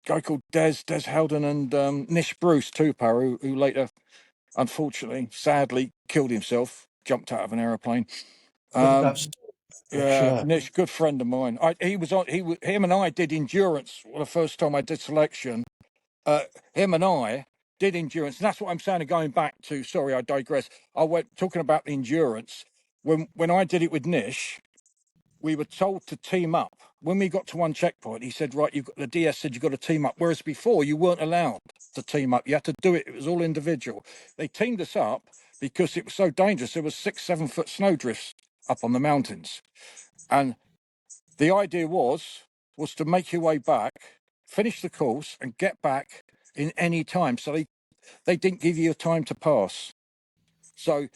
guy called Des Howden, and Nish Bruce, 2 para, who later, unfortunately, sadly, killed himself, jumped out of an aeroplane. Yeah, Nish, good friend of mine. Him and I did endurance the first time I did selection. Him and I did endurance, and that's what I'm saying. Going back to, sorry, I digress. I went talking about the endurance. When I did it with Nish, we were told to team up. When we got to one checkpoint, he said, right, the DS said you've got to team up. Whereas before, you weren't allowed to team up. You had to do it. It was all individual. They teamed us up because it was so dangerous. There was 6-7 foot snowdrifts up on the mountains. And the idea was to make your way back, finish the course, and get back in any time. So they didn't give you time to pass. So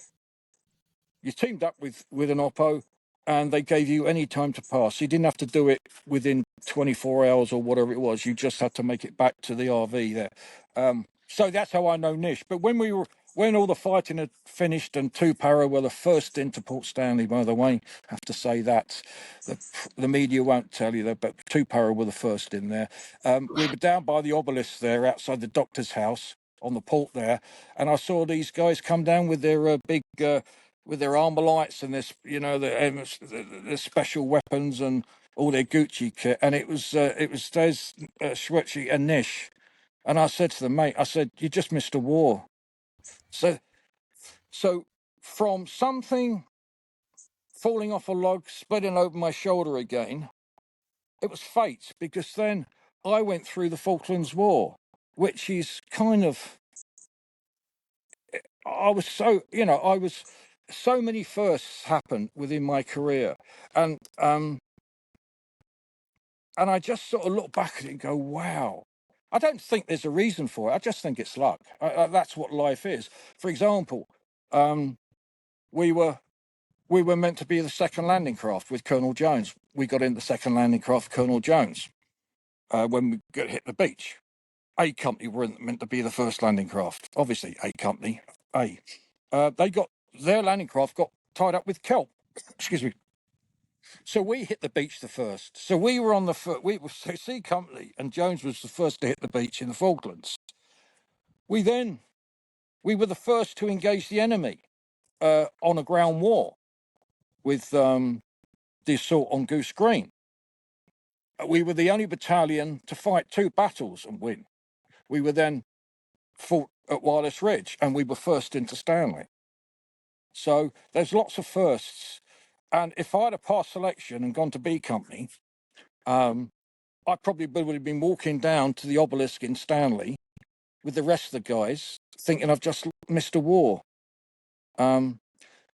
you teamed up with an Oppo, and they gave you any time to pass. You didn't have to do it within 24 hours or whatever it was. You just had to make it back to the RV there. So that's how I know Nish. But when all the fighting had finished, and 2 para were the first into Port Stanley, by the way, I have to say that. The media won't tell you that, but 2 para were the first in there. We were down by the obelisk there outside the doctor's house on the port there, and I saw these guys come down with their big... with their armor lights and this, you know, the special weapons and all their Gucci kit, and it was Des, Schwetzi and Nish, and I said to them, mate, I said, you just missed a war. So from something falling off a log, spreading over my shoulder again, it was fate, because then I went through the Falklands War, which is kind of, I was so many firsts happened within my career, and I just sort of look back at it and go, wow. I don't think there's a reason for it. I just think it's luck. That's what life is. For example, we were meant to be the second landing craft with Colonel Jones. We got in the second landing craft, Colonel Jones, when we hit the beach. A Company were meant to be the first landing craft. Obviously, A Company they got their landing craft got tied up with kelp. Excuse me. So we hit the beach the first. So we were on the we were C Company, and Jones was the first to hit the beach in the Falklands. We were the first to engage the enemy on a ground war with the assault on Goose Green. We were the only battalion to fight 2 battles and win. We were then fought at Wireless Ridge, and we were first into Stanley. So there's lots of firsts. And if I'd have passed selection and gone to B Company, I probably would have been walking down to the obelisk in Stanley with the rest of the guys, thinking I've just missed a war.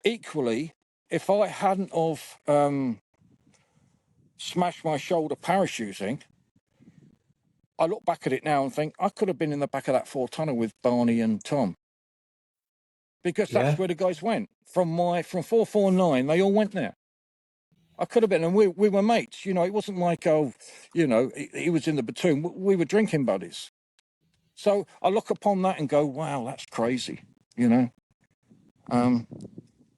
Equally, if I hadn't of smashed my shoulder parachuting, I look back at it now and think I could have been in the back of that 4-tonner with Barney and Tom, because that's where the guys went. From 449, they all went there. I could have been, and we were mates. You know, it wasn't like, oh, you know, he was in the platoon. We were drinking buddies. So I look upon that and go, wow, that's crazy. You know.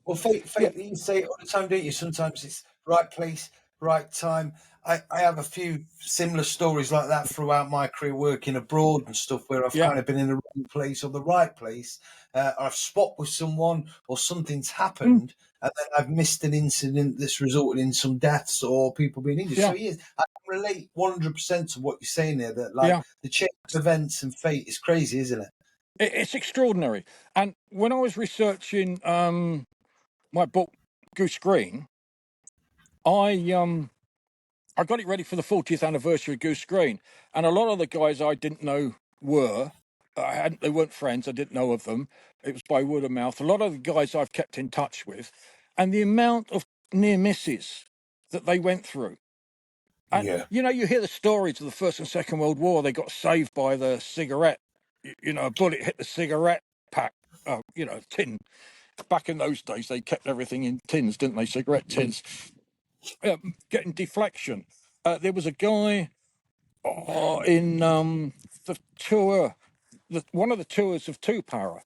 Well, fate, you say it all the time, don't you? Sometimes it's right place, right time. I have a few similar stories like that throughout my career working abroad and stuff, where I've kind of been in the wrong place or the right place. Or I've swapped with someone or something's happened, and then I've missed an incident that's resulted in some deaths or people being injured. So yes, I can relate 100% to what you're saying there, that like the chain of events and fate is crazy, isn't it? It's extraordinary. And when I was researching my book, Goose Green, I got it ready for the 40th anniversary of Goose Green, and a lot of the guys I didn't know they weren't friends. I didn't know of them. It was by word of mouth. A lot of the guys I've kept in touch with, and the amount of near misses that they went through. And you know, you hear the stories of the First and Second World War. They got saved by the cigarette. You know, a bullet hit the cigarette pack. You know, tin. Back in those days, they kept everything in tins, didn't they? Cigarette tins. Getting deflection. There was a guy in the tour, one of the tours of Two Para,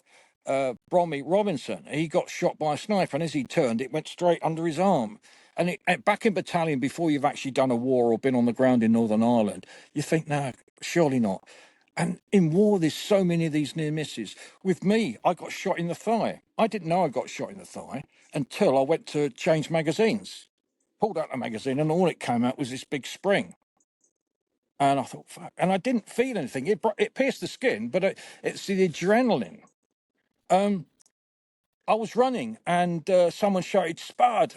Bromley Robinson. He got shot by a sniper, and as he turned, it went straight under his arm. And back in battalion, before you've actually done a war or been on the ground in Northern Ireland, you think, no, surely not. And in war, there's so many of these near misses. With me, I got shot in the thigh. I didn't know I got shot in the thigh until I went to change magazines. Pulled out the magazine, and all it came out was this big spring. And I thought, fuck. And I didn't feel anything. It pierced the skin, but it's the adrenaline. I was running, and someone shouted, "Spud,"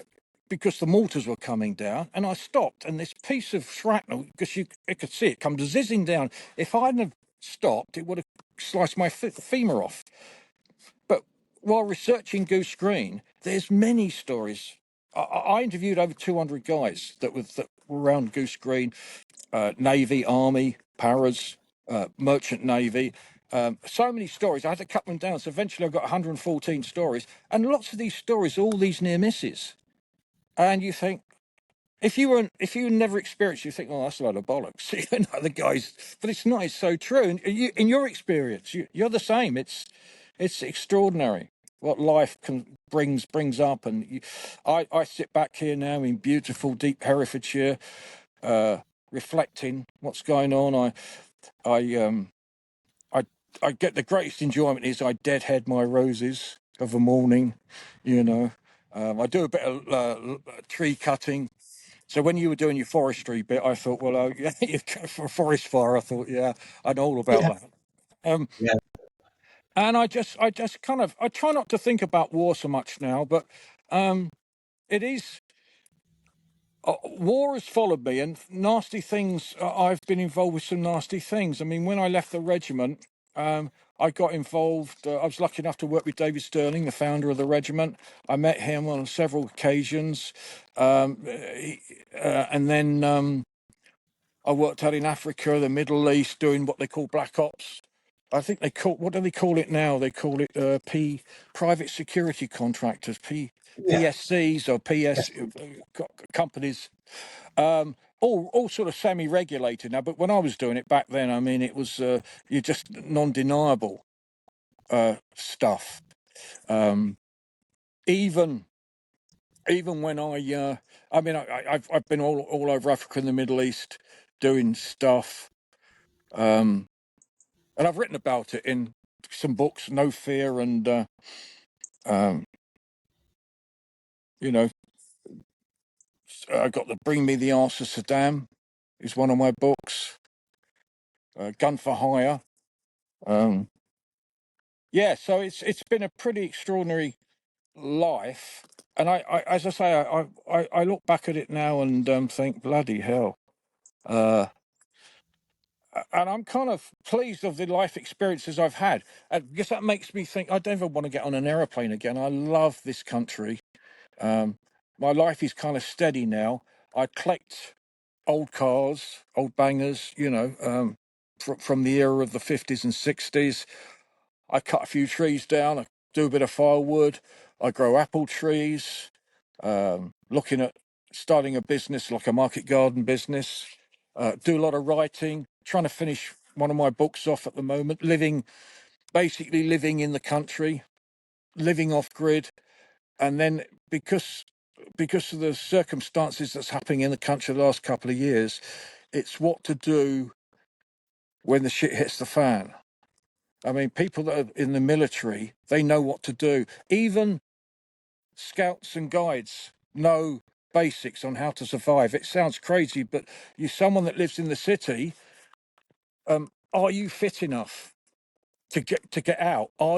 because the mortars were coming down, and I stopped, and this piece of shrapnel, because you could see it come zizzing down. If I hadn't have stopped, it would have sliced my femur off. But while researching Goose Green, there's many stories. I interviewed over 200 guys that were around Goose Green, Navy, Army, Paras, Merchant Navy. So many stories. I had to cut them down. So eventually I got 114 stories. And lots of these stories, all these near misses. And you think, if you never experienced, you think, oh, that's a load of bollocks. You know, the guys, but it's not. It's so true. And in your experience, you're the same. It's extraordinary what life brings up. And I sit back here now in beautiful, deep Herefordshire, reflecting what's going on. I get the greatest enjoyment is I deadhead my roses of a morning, you know. I do a bit of tree cutting. So when you were doing your forestry bit, I thought, well, yeah, you go for a forest fire. I thought, yeah, I know all about that. And I just kind of, I try not to think about war so much now, but it is. War has followed me, and nasty things. I've been involved with some nasty things. I mean, when I left the regiment, I got involved. I was lucky enough to work with David Sterling, the founder of the regiment. I met him on several occasions, and then I worked out in Africa, the Middle East, doing what they call black ops. I think what do they call it now? They call it private security contractors, PSCs or PS companies, all sort of semi-regulated now. But when I was doing it back then, I mean, it was you just non-deniable stuff. Even when I've been all over Africa and the Middle East doing stuff, and I've written about it in some books, No Fear, and I got the Bring Me the Arse of Saddam is one of my books. Gun for Hire. So it's been a pretty extraordinary life, and I as I say, I look back at it now and think, bloody hell. And I'm kind of pleased of the life experiences I've had, because that makes me think I don't ever want to get on an aeroplane again. I love this country. My life is kind of steady now. I collect old cars, old bangers, from the era of the 50s and 60s. I cut a few trees down. I do a bit of firewood. I grow apple trees. Looking at starting a business, like a market garden business. Do a lot of writing. Trying to finish one of my books off at the moment. Basically living in the country, living off grid, and then because of the circumstances that's happening in the country the last couple of years, it's what to do when the shit hits the fan. I mean, people that are in the military, they know what to do. Even scouts and guides know basics on how to survive. It sounds crazy, but you're someone that lives in the city. Are you fit enough to get out? Do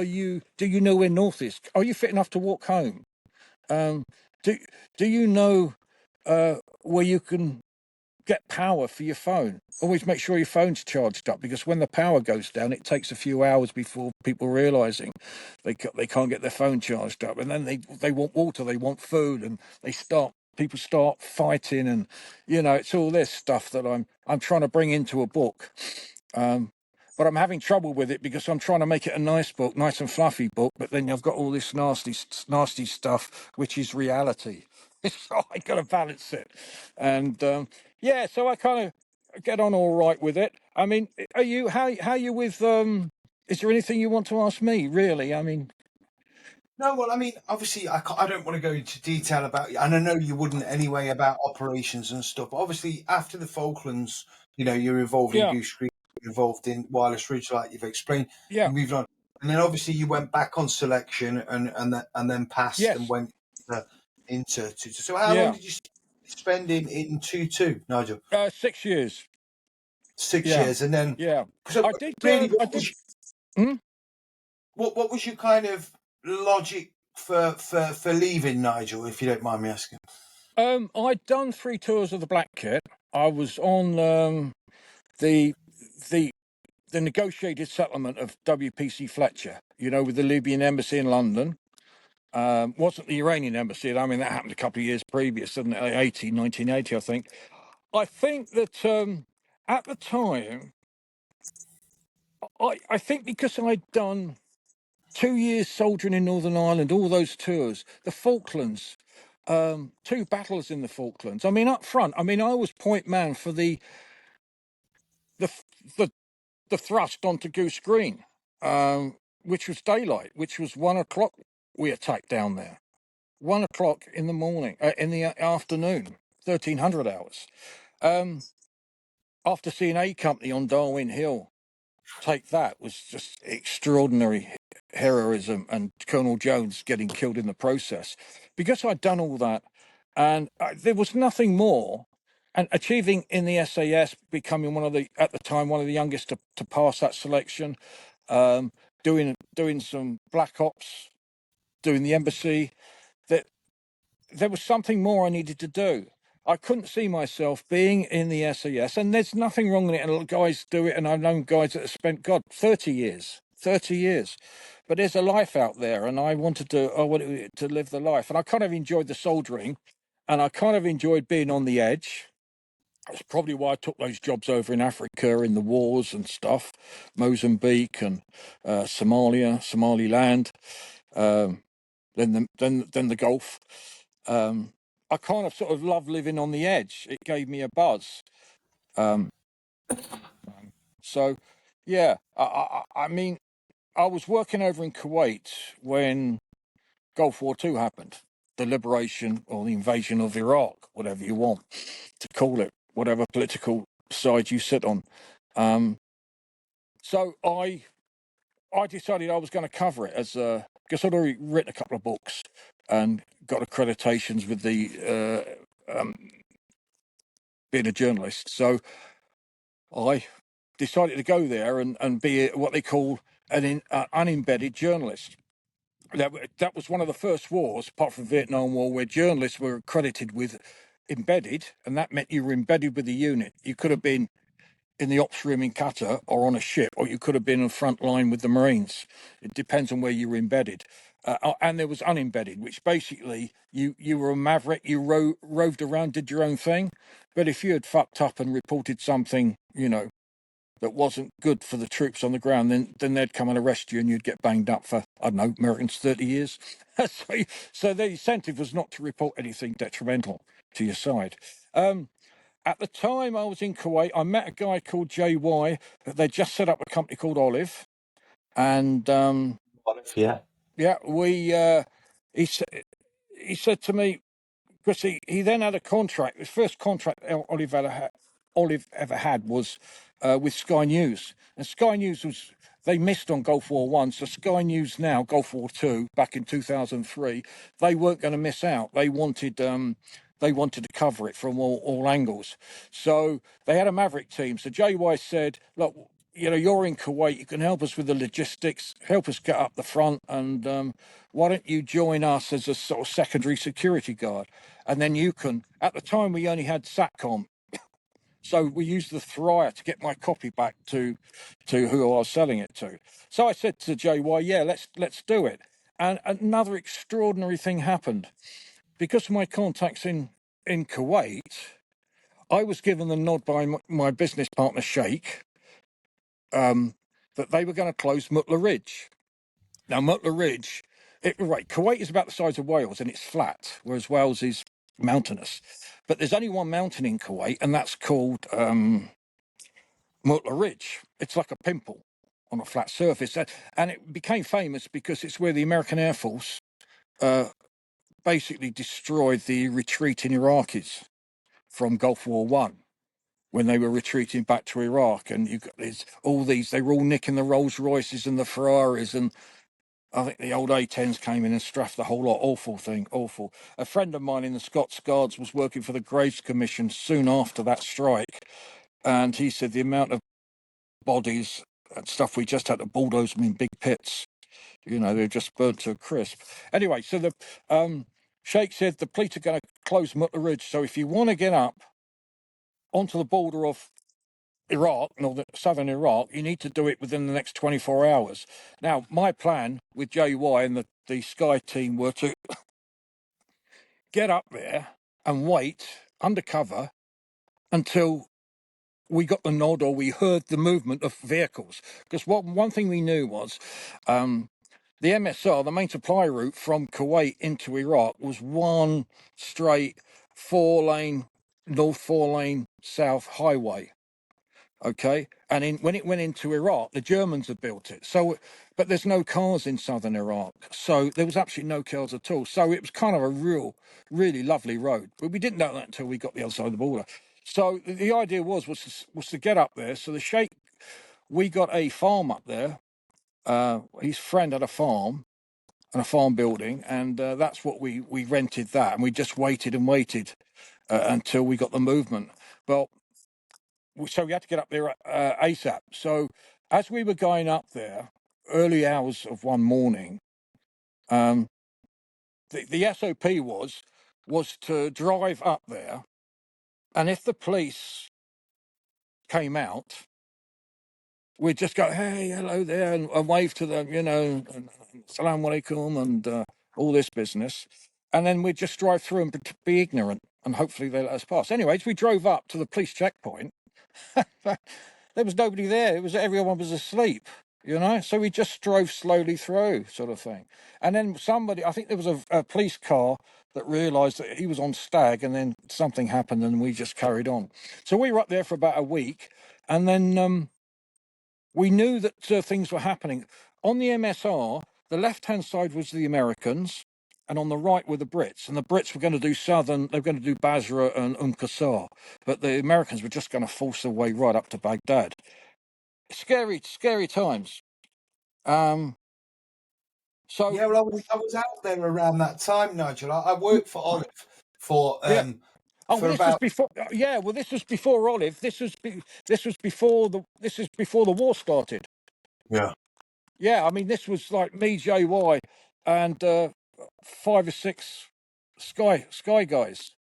you know where north is? Are you fit enough to walk home? Do you know where you can get power for your phone? Always make sure your phone's charged up, because when the power goes down, it takes a few hours before people realizing they can't get their phone charged up, and then they want water, they want food, and people start fighting, and it's all this stuff that I'm trying to bring into a book. But I'm having trouble with it because I'm trying to make it a nice book, nice and fluffy book, but then I've got all this nasty stuff, which is reality. So I got to balance it. And so I kind of get on all right with it. I mean, how are you with, is there anything you want to ask me, really? I mean... No, well, I mean, obviously, I don't want to go into detail about, and I know you wouldn't anyway, about operations and stuff. But obviously, after the Falklands, you're involved in Yeah, Goose Creek, you're involved in Wireless Ridge, like you've explained. yeah, You moved on, and then obviously you went back on selection, and then passed and yes, went into 2-2. So how long yeah. did you spend in 2-2, Nigel? 6 years. 6 Yeah, years, and then yeah. so I did, really, I did. Hmm? what was your kind of logic for leaving, Nigel, if you don't mind me asking? I'd done 3 tours of the Black Kit. I was on the the the negotiated settlement of WPC Fletcher, with the Libyan embassy in London. Wasn't the Iranian embassy. I mean, that happened a couple of years previous, didn't it? 1980, I think. I think that at the time, I think because I'd done 2 years soldiering in Northern Ireland, all those tours, the Falklands, 2 battles in the Falklands. I mean, up front, I was point man for the the the thrust onto Goose Green, which was daylight, which was 1 o'clock. We attacked down there, 1 o'clock in the morning, in the afternoon, 1300 hours. After seeing A Company on Darwin Hill take that, was just extraordinary heroism, and Colonel Jones getting killed in the process. Because I'd done all that, and there was nothing more. And achieving in the SAS, becoming at the time, one of the youngest to pass that selection, doing some black ops, doing the embassy, that there was something more I needed to do. I couldn't see myself being in the SAS, and there's nothing wrong with it. And guys do it, and I've known guys that have spent 30 years, But there's a life out there, and I wanted to live the life. And I kind of enjoyed the soldering, and I kind of enjoyed being on the edge. That's probably why I took those jobs over in Africa in the wars and stuff, Mozambique and Somaliland, then the Gulf. I kind of sort of love living on the edge. It gave me a buzz. Um, so, yeah, I mean, I was working over in Kuwait when Gulf War II happened, the liberation or the invasion of Iraq, whatever you want to call it, whatever political side you sit on. So I decided I was going to cover it because I'd already written a couple of books and got accreditations with the being a journalist. So I decided to go there and be what they call an unembedded journalist. That was one of the first wars, apart from the Vietnam War, where journalists were accredited with embedded, and that meant you were embedded with the unit. You could have been in the ops room in Qatar or on a ship, or you could have been in the front line with the Marines. It depends on where you were embedded. And there was unembedded, which basically you were a maverick, you roved around, did your own thing. But if you had fucked up and reported something, that wasn't good for the troops on the ground, then they'd come and arrest you and you'd get banged up for, I don't know, Americans 30 years. So the incentive was not to report anything detrimental to your side. At the time I was in Kuwait, I met a guy called JY. They just set up a company called Olive. And Olive, yeah. He said to me, because he then had a contract. His first contract Olive ever had was with Sky News. And Sky News they missed on Gulf War One. So Sky News now, Gulf War Two, back in 2003, they weren't going to miss out. They wanted to cover it from all angles. So they had a Maverick team. So JY said, look, you're in Kuwait, you can help us with the logistics, help us get up the front, and why don't you join us as a sort of secondary security guard? And then you can, at the time we only had SATCOM, so we used the Thrier to get my copy back to who I was selling it to. So I said to JY, yeah, let's do it. And another extraordinary thing happened. Because of my contacts in Kuwait, I was given the nod by my business partner, Sheikh, that they were going to close Mutla Ridge. Now, Mutla Ridge, Kuwait is about the size of Wales and it's flat, whereas Wales is mountainous. But there's only one mountain in Kuwait, and that's called Mutla Ridge. It's like a pimple on a flat surface. And it became famous because it's where the American Air Force basically destroyed the retreating Iraqis from Gulf War One, when they were retreating back to Iraq. And you've got they were all nicking the Rolls Royces and the Ferraris, and I think the old A10s came in and straffed the whole lot. Awful thing, awful. A friend of mine in the Scots Guards was working for the Graves Commission soon after that strike, and he said the amount of bodies and stuff we just had to bulldoze them in big pits. They're just burnt to a crisp. Anyway, so the Sheikh said the police are going to close Mutla Ridge, so if you want to get up onto the border of Iraq, southern Iraq, you need to do it within the next 24 hours. Now, my plan with JY and the Sky team were to get up there and wait undercover until we got the nod or we heard the movement of vehicles. Because one thing we knew was the MSR, the main supply route from Kuwait into Iraq, was one straight 4-lane north, 4-lane south highway. Okay, and when it went into Iraq, the Germans had built it. So, but there's no cars in southern Iraq, so there was absolutely no cars at all. So it was kind of a really lovely road. But we didn't know that until we got the other side of the border. So the idea was to get up there. So the Sheikh, we got a farm up there. His friend had a farm and a farm building, and that's what we rented that, and we just waited and waited until we got the movement. Well. So we had to get up there ASAP. So as we were going up there, early hours of one morning, the SOP was to drive up there, and if the police came out, we'd just go, hey, hello there, and wave to them, and salam alaikum, and all this business. And then we'd just drive through and be ignorant, and hopefully they let us pass. Anyways, we drove up to the police checkpoint. There was nobody there. Everyone was asleep, So we just drove slowly through, sort of thing. And then I think there was a police car that realised that he was on stag, and then something happened, and we just carried on. So we were up there for about a week, and then we knew that things were happening. on the MSR, the left-hand side was the Americans, and on the right were the Brits. And the Brits were going to do southern, they were going to do Basra and Qasr, but the Americans were just going to force their way right up to Baghdad. Scary, scary times. So Yeah, well, I was out there around that time, Nigel. I worked for Olive for yeah. Oh, well, for this was about before. Yeah, well, this was before Olive. This was before the war started. yeah. Yeah, I mean, this was like me, JY, and 5 or 6 Sky guys.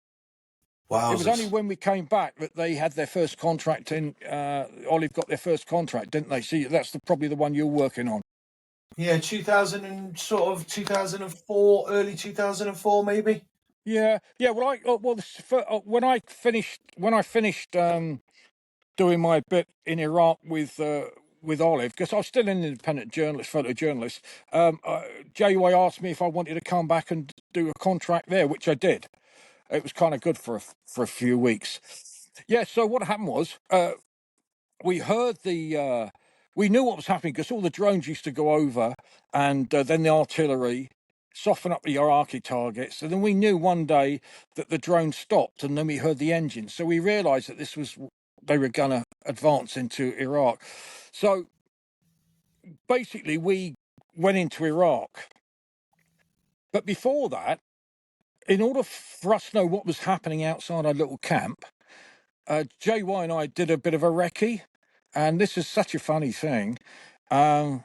It was only Wowzers. when we came back that they had their first contract in. Olive got their first contract, didn't they? See, that's probably the one you're working on. Yeah, 2000 and sort of 2004, early 2004, maybe. Yeah, yeah. When I finished doing my bit in Iraq with Olive, because I was still an independent journalist, photojournalist. JY asked me if I wanted to come back and do a contract there, which I did. It was kind of good for a few weeks. Yeah. So what happened was, we heard we knew what was happening because all the drones used to go over, and then the artillery soften up the Iraqi targets. And then we knew one day that the drone stopped, and then we heard the engine. So we realised that they were going to advance into Iraq. So basically, we went into Iraq. But before that, in order for us to know what was happening outside our little camp, JY and I did a bit of a recce, and this is such a funny thing. We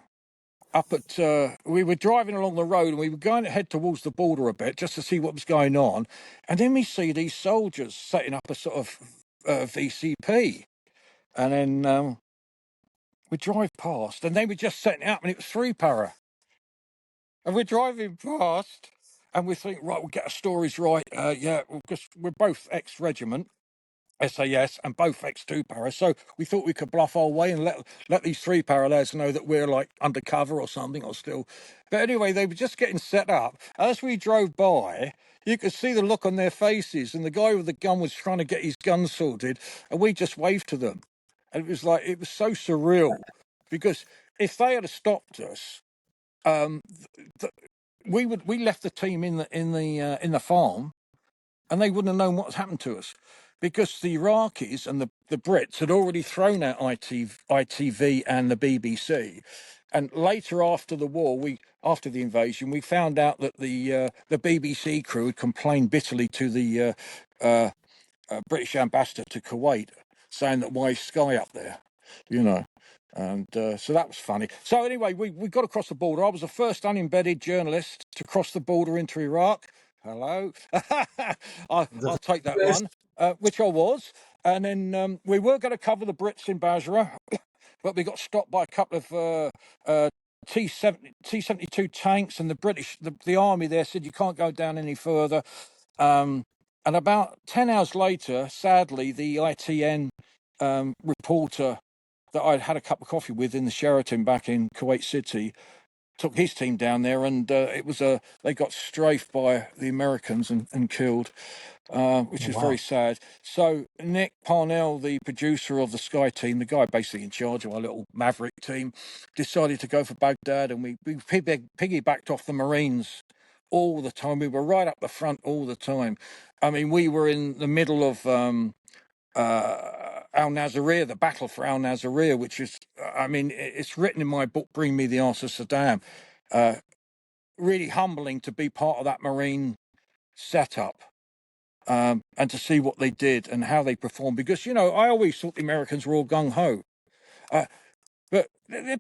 were driving along the road, and we were going to head towards the border a bit just to see what was going on, and then we see these soldiers setting up a sort of VCP, and then we drive past, and they were just setting it up, and it was 3-para, and we're driving past, and we think, right, we'll get our stories right. Yeah, because we're both ex-regiment. SAS and both ex-2-para, so we thought we could bluff our way and let these 3-para lads know that we're like undercover or something, or still. But anyway, they were just getting set up. As we drove by, you could see the look on their faces, and the guy with the gun was trying to get his gun sorted, and we just waved to them, and it was so surreal, because if they had stopped us, um, we left the team in the farm, and they wouldn't have known what's happened to us, because the Iraqis and the Brits had already thrown out ITV and the BBC. And later, after the war, after the invasion, we found out that the BBC crew had complained bitterly to the British ambassador to Kuwait, saying that why is Sky up there, you know. And so that was funny. So anyway, we got across the border. I was the first unembedded journalist to cross the border into Iraq. Hello. I'll take that one, which I was. And then we were going to cover the Brits in Basra, but we got stopped by a couple of T-72 tanks, and the army there said you can't go down any further. And about 10 hours later, sadly, the ITN reporter that I'd had a cup of coffee with in the Sheraton back in Kuwait City took his team down there, and they got strafed by the Americans and killed, which is very sad. So Nick Parnell, the producer of the Sky team, the guy basically in charge of our little Maverick team, decided to go for Baghdad, and we piggybacked off the Marines all the time. We were right up the front all the time. I mean, we were in the middle of Al Naziriyah, the battle for Al Naziriyah, which is, I mean, it's written in my book, Bring Me the Answer, Saddam. Really humbling to be part of that Marine setup, and to see what they did and how they performed. Because, you know, I always thought the Americans were all gung-ho. But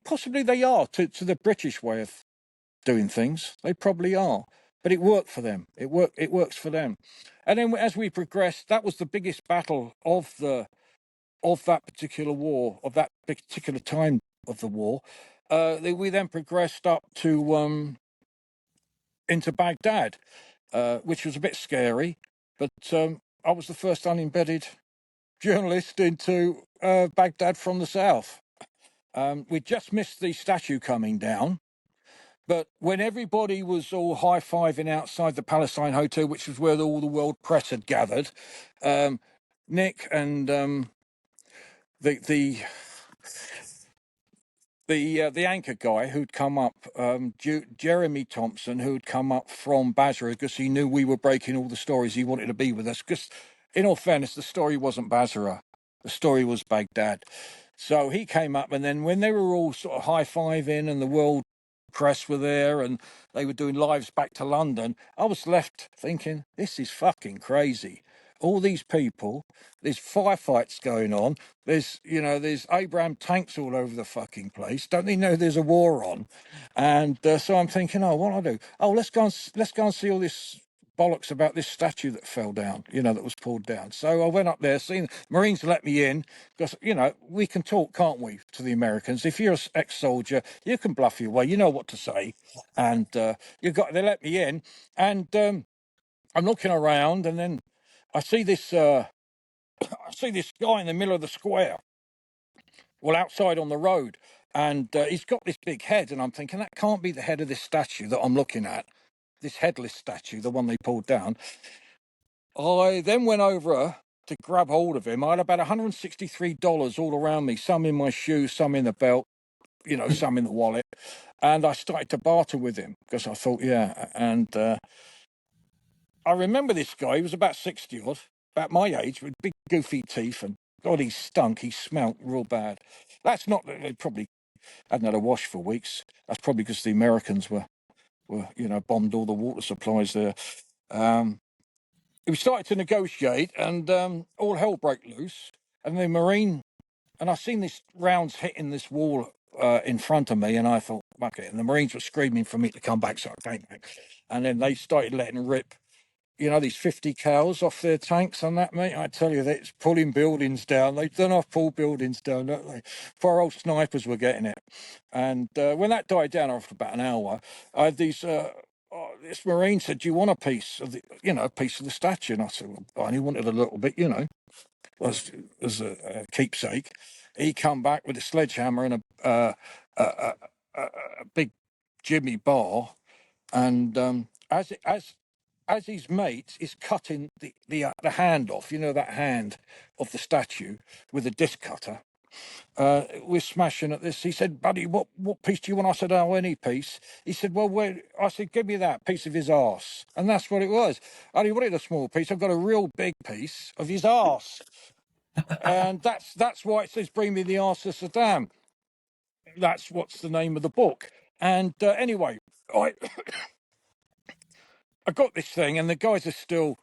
possibly they are to the British way of doing things. They probably are. But it worked for them. It works for them. And then as we progressed, that was the biggest battle of that particular war, of that particular time of the war. We then progressed up to into Baghdad, which was a bit scary, but I was the first unembedded journalist into Baghdad from the south. We just missed the statue coming down, but when everybody was all high-fiving outside the Palestine Hotel, which was where all the world press had gathered, Nick and the the anchor guy who'd come up, Jeremy Thompson, who'd come up from Basra because he knew we were breaking all the stories. He wanted to be with us because, in all fairness, the story wasn't Basra. The story was Baghdad. So he came up, and then when they were all sort of high-fiving and the world press were there and they were doing lives back to London, I was left thinking, this is fucking crazy. All these people, there's firefights going on. There's Abraham tanks all over the fucking place. Don't they know there's a war on? And so I'm thinking, oh, what do I do? Oh, let's go and see all this bollocks about this statue that fell down, that was pulled down. So I went up there, seen Marines let me in because, we can talk, can't we, to the Americans? If you're an ex-soldier, you can bluff your way. You know what to say. And they let me in, and I'm looking around, and then I see this guy in the middle of the square, well, outside on the road, and he's got this big head, and I'm thinking that can't be the head of this statue that I'm looking at, this headless statue, the one they pulled down. I then went over to grab hold of him. I had about $163 all around me, some in my shoes, some in the belt, some in the wallet, and I started to barter with him because I thought, and I remember this guy. He was about 60 odd, about my age, with big goofy teeth, and God, he stunk. He smelt real bad. That's not. They probably hadn't had a wash for weeks. That's probably because the Americans were bombed all the water supplies there. We started to negotiate, and all hell broke loose. And the Marine, and I seen this rounds hitting this wall in front of me, and I thought, fuck it. And the Marines were screaming for me to come back, so I came back. And then they started letting rip. These 50 cals off their tanks and that, mate. I tell you, it's pulling buildings down. They don't have pull buildings down, don't they? Poor old snipers were getting it. And when that died down after about an hour, I had these. This Marine said, "Do you want a piece of the statue?" And I said, "Well, I only wanted a little bit, as a keepsake." He come back with a sledgehammer and a big Jimmy bar, and as his mate is cutting the hand off, that hand of the statue with a disc cutter, we're smashing at this. He said, "Buddy, what piece do you want?" I said, "Oh, any piece." He said, "Well, where?" I said, "Give me that piece of his arse." And that's what it was. I only wanted a small piece. I've got a real big piece of his arse. And that's why it says, "Bring me the arse of Saddam." That's what's the name of the book. And anyway, I got this thing, and the guys are still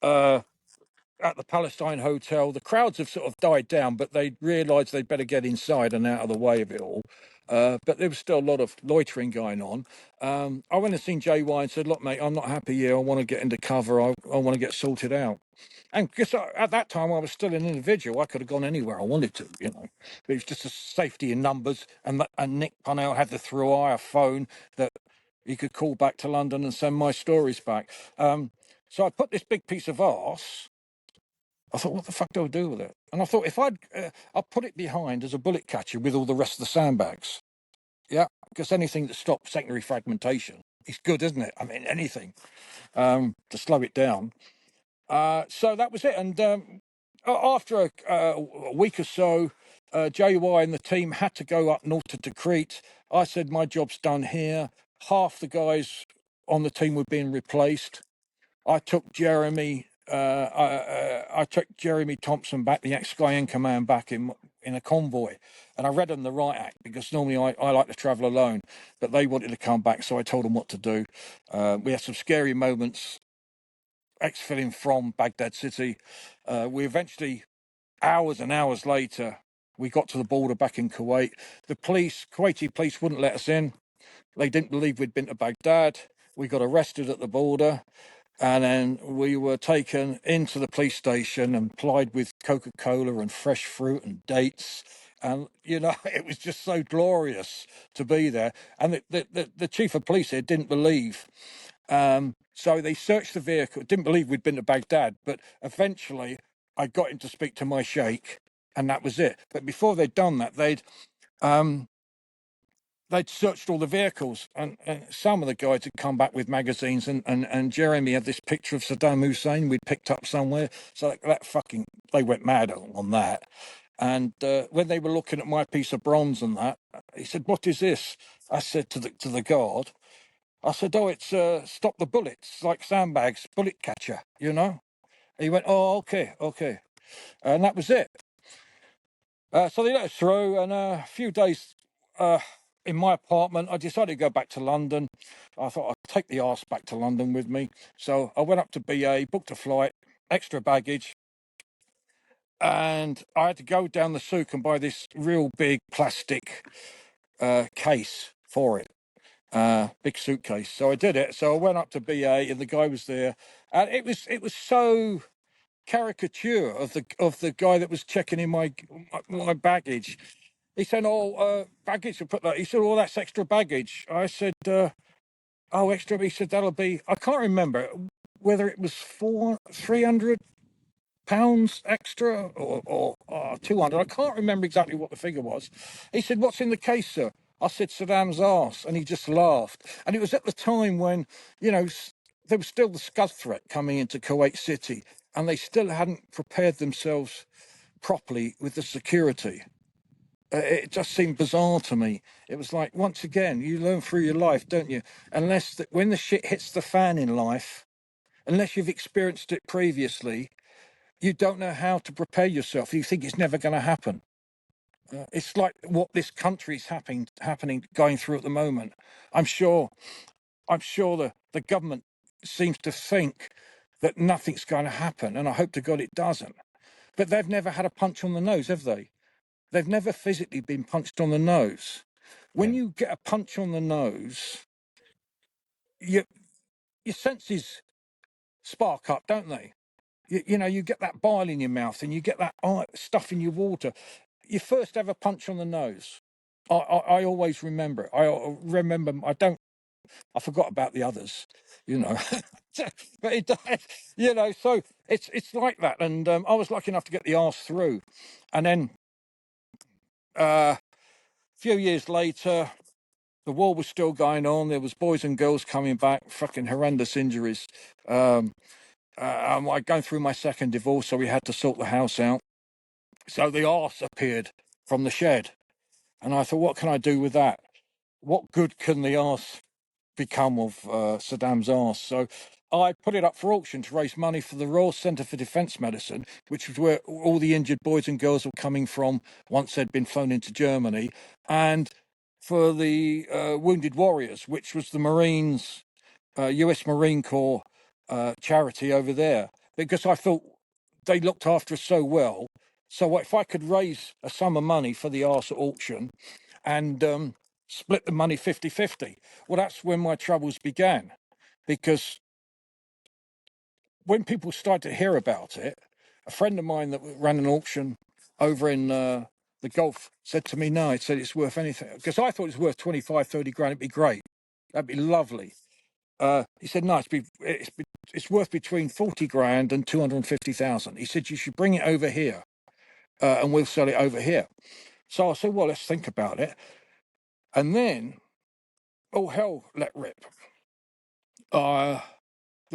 at the Palestine Hotel. The crowds have sort of died down, but they realised they'd better get inside and out of the way of it all. But there was still a lot of loitering going on. I went and seen JY and said, "Look, mate, I'm not happy here. I want to get into cover. I want to get sorted out." And because at that time I was still an individual, I could have gone anywhere I wanted to, But it was just a safety in numbers. And Nick Punnell had the through-wire phone that he could call back to London and send my stories back. So I put this big piece of arse. I thought, what the fuck do I do with it? And I thought, if I'll put it behind as a bullet catcher with all the rest of the sandbags. Yeah, because anything that stops secondary fragmentation is good, isn't it? I mean, anything to slow it down. So that was it. And after a week or so, JY and the team had to go up north to Crete. I said, my job's done here. Half the guys on the team were being replaced. I took Jeremy. I took Jeremy Thompson back, the ex-Sky in command, back in a convoy, and I read them the right act because normally I like to travel alone, but they wanted to come back, so I told them what to do. We had some scary moments exfilling from Baghdad city. We eventually, hours and hours later, we got to the border back in Kuwait. The Kuwaiti police wouldn't let us in. They didn't believe we'd been to Baghdad. We got arrested at the border. And then we were taken into the police station and plied with Coca-Cola and fresh fruit and dates. And, it was just so glorious to be there. And the chief of police here didn't believe. So they searched the vehicle, didn't believe we'd been to Baghdad. But eventually I got him to speak to my sheikh, and that was it. But before they'd done that, they'd searched all the vehicles, and some of the guys had come back with magazines, and Jeremy had this picture of Saddam Hussein we'd picked up somewhere. So they went mad on that. And when they were looking at my piece of bronze and that, he said, "What is this?" I said to the guard, I said, "Oh, it's stop the bullets, like sandbags, bullet catcher, you know." He went, "Oh, okay, okay," and that was it. So they let us through, and a few days in my apartment, I decided to go back to London. I thought I'd take the arse back to London with me. So I went up to BA, booked a flight, extra baggage, and I had to go down the souk and buy this real big plastic case for it, big suitcase. So I did it. So I went up to BA, and the guy was there, and it was so caricature of the guy that was checking in my baggage. He said, "Oh, baggage." Put that. He said, "Oh, that's extra baggage." I said, "Oh, extra." He said, "That'll be." I can't remember whether it was 300 pounds extra or 200. I can't remember exactly what the figure was. He said, "What's in the case, sir?" I said, "Saddam's arse," and he just laughed. And it was at the time when, you know, there was still the Scud threat coming into Kuwait City, and they still hadn't prepared themselves properly with the security. It just seemed bizarre to me. It was like, once again, you learn through your life, don't you? When the shit hits the fan in life, unless you've experienced it previously, you don't know how to prepare yourself. You think it's never going to happen. It's like what this country's happening, going through at the moment. I'm sure the government seems to think that nothing's going to happen, and I hope to God it doesn't. But they've never had a punch on the nose, have they? They've never physically been punched on the nose. When you get a punch on the nose, your senses spark up, don't they? You know, you get that bile in your mouth and you get that stuff in your water. Your first ever punch on the nose. I always remember it. I remember. I forgot about the others, you know. But it died, you know. So it's like that. And I was lucky enough to get the arse through, and then a few years later, the war was still going on. There was boys and girls coming back, fucking horrendous injuries. I'm going through my second divorce, so we had to sort the house out. So the arse appeared from the shed, and I thought, what can I do with that? What good can the arse become of Saddam's arse? So I put it up for auction to raise money for the Royal Centre for Defence Medicine, which was where all the injured boys and girls were coming from once they'd been flown into Germany, and for the Wounded Warriors, which was the Marines, US Marine Corps charity over there, because I thought they looked after us so well. So if I could raise a sum of money for the arse at auction and split the money 50-50, well, that's when my troubles began. Because when people started to hear about it, a friend of mine that ran an auction over in the Gulf said to me, "No," he said, "it's worth anything." Because I thought it was worth 25, 30 grand. It'd be great. That'd be lovely. He said, "No, it's worth between 40 grand and 250,000. He said, "You should bring it over here and we'll sell it over here." So I said, "Well, let's think about it." And then, oh, hell let rip. The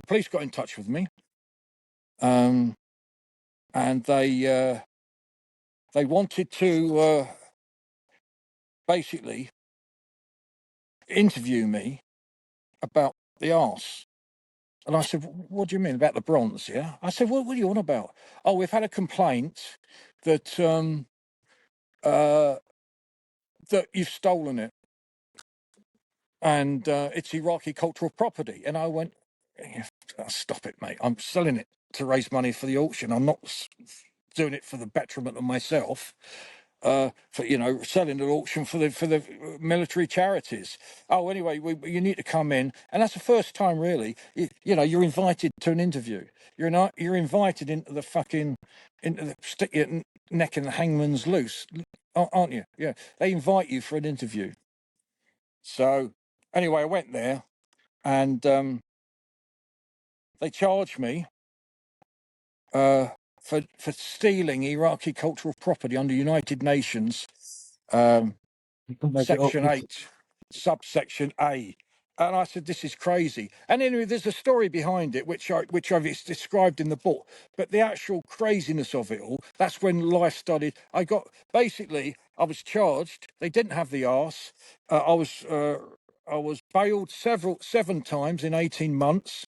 police got in touch with me, and they wanted to basically interview me about the arse. And I said, "What do you mean about the bronze?" Yeah, I said, "What are you on about?" "Oh, we've had a complaint that that you've stolen it, and it's Iraqi cultural property." And I went, "Stop it, mate. I'm selling it to raise money for the auction. I'm not doing it for the betterment of myself. For, you know, selling at auction for the military charities." "Oh, anyway, you need to come in." And that's the first time, really. You know, you're invited to an interview. You're invited into stick your neck in the hangman's noose, aren't you? Yeah, they invite you for an interview. So anyway, I went there, and they charged me for stealing Iraqi cultural property under United Nations Section 8, subsection A. And I said, this is crazy. And anyway, there's a story behind it, which I've it's described in the book. But the actual craziness of it all, that's when life started. I was charged. They didn't have the arse. I was bailed 7 times in 18 months.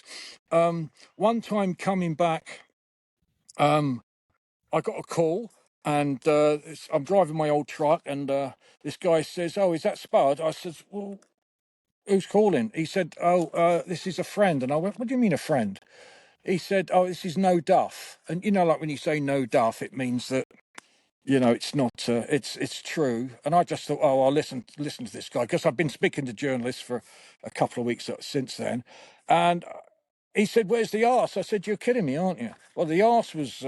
One time coming back, I got a call, and I'm driving my old truck, and this guy says, "Oh, is that Spud?" I said, "Well, who's calling?" He said, "Oh, this is a friend." And I went, "What do you mean a friend?" He said, "Oh, this is no duff." And like when you say no duff, it means that it's not. It's true. And I just thought, oh, I'll listen to this guy, because I've been speaking to journalists for a couple of weeks since then, and he said, "Where's the arse?" I said, "You're kidding me, aren't you?" Well, the arse was.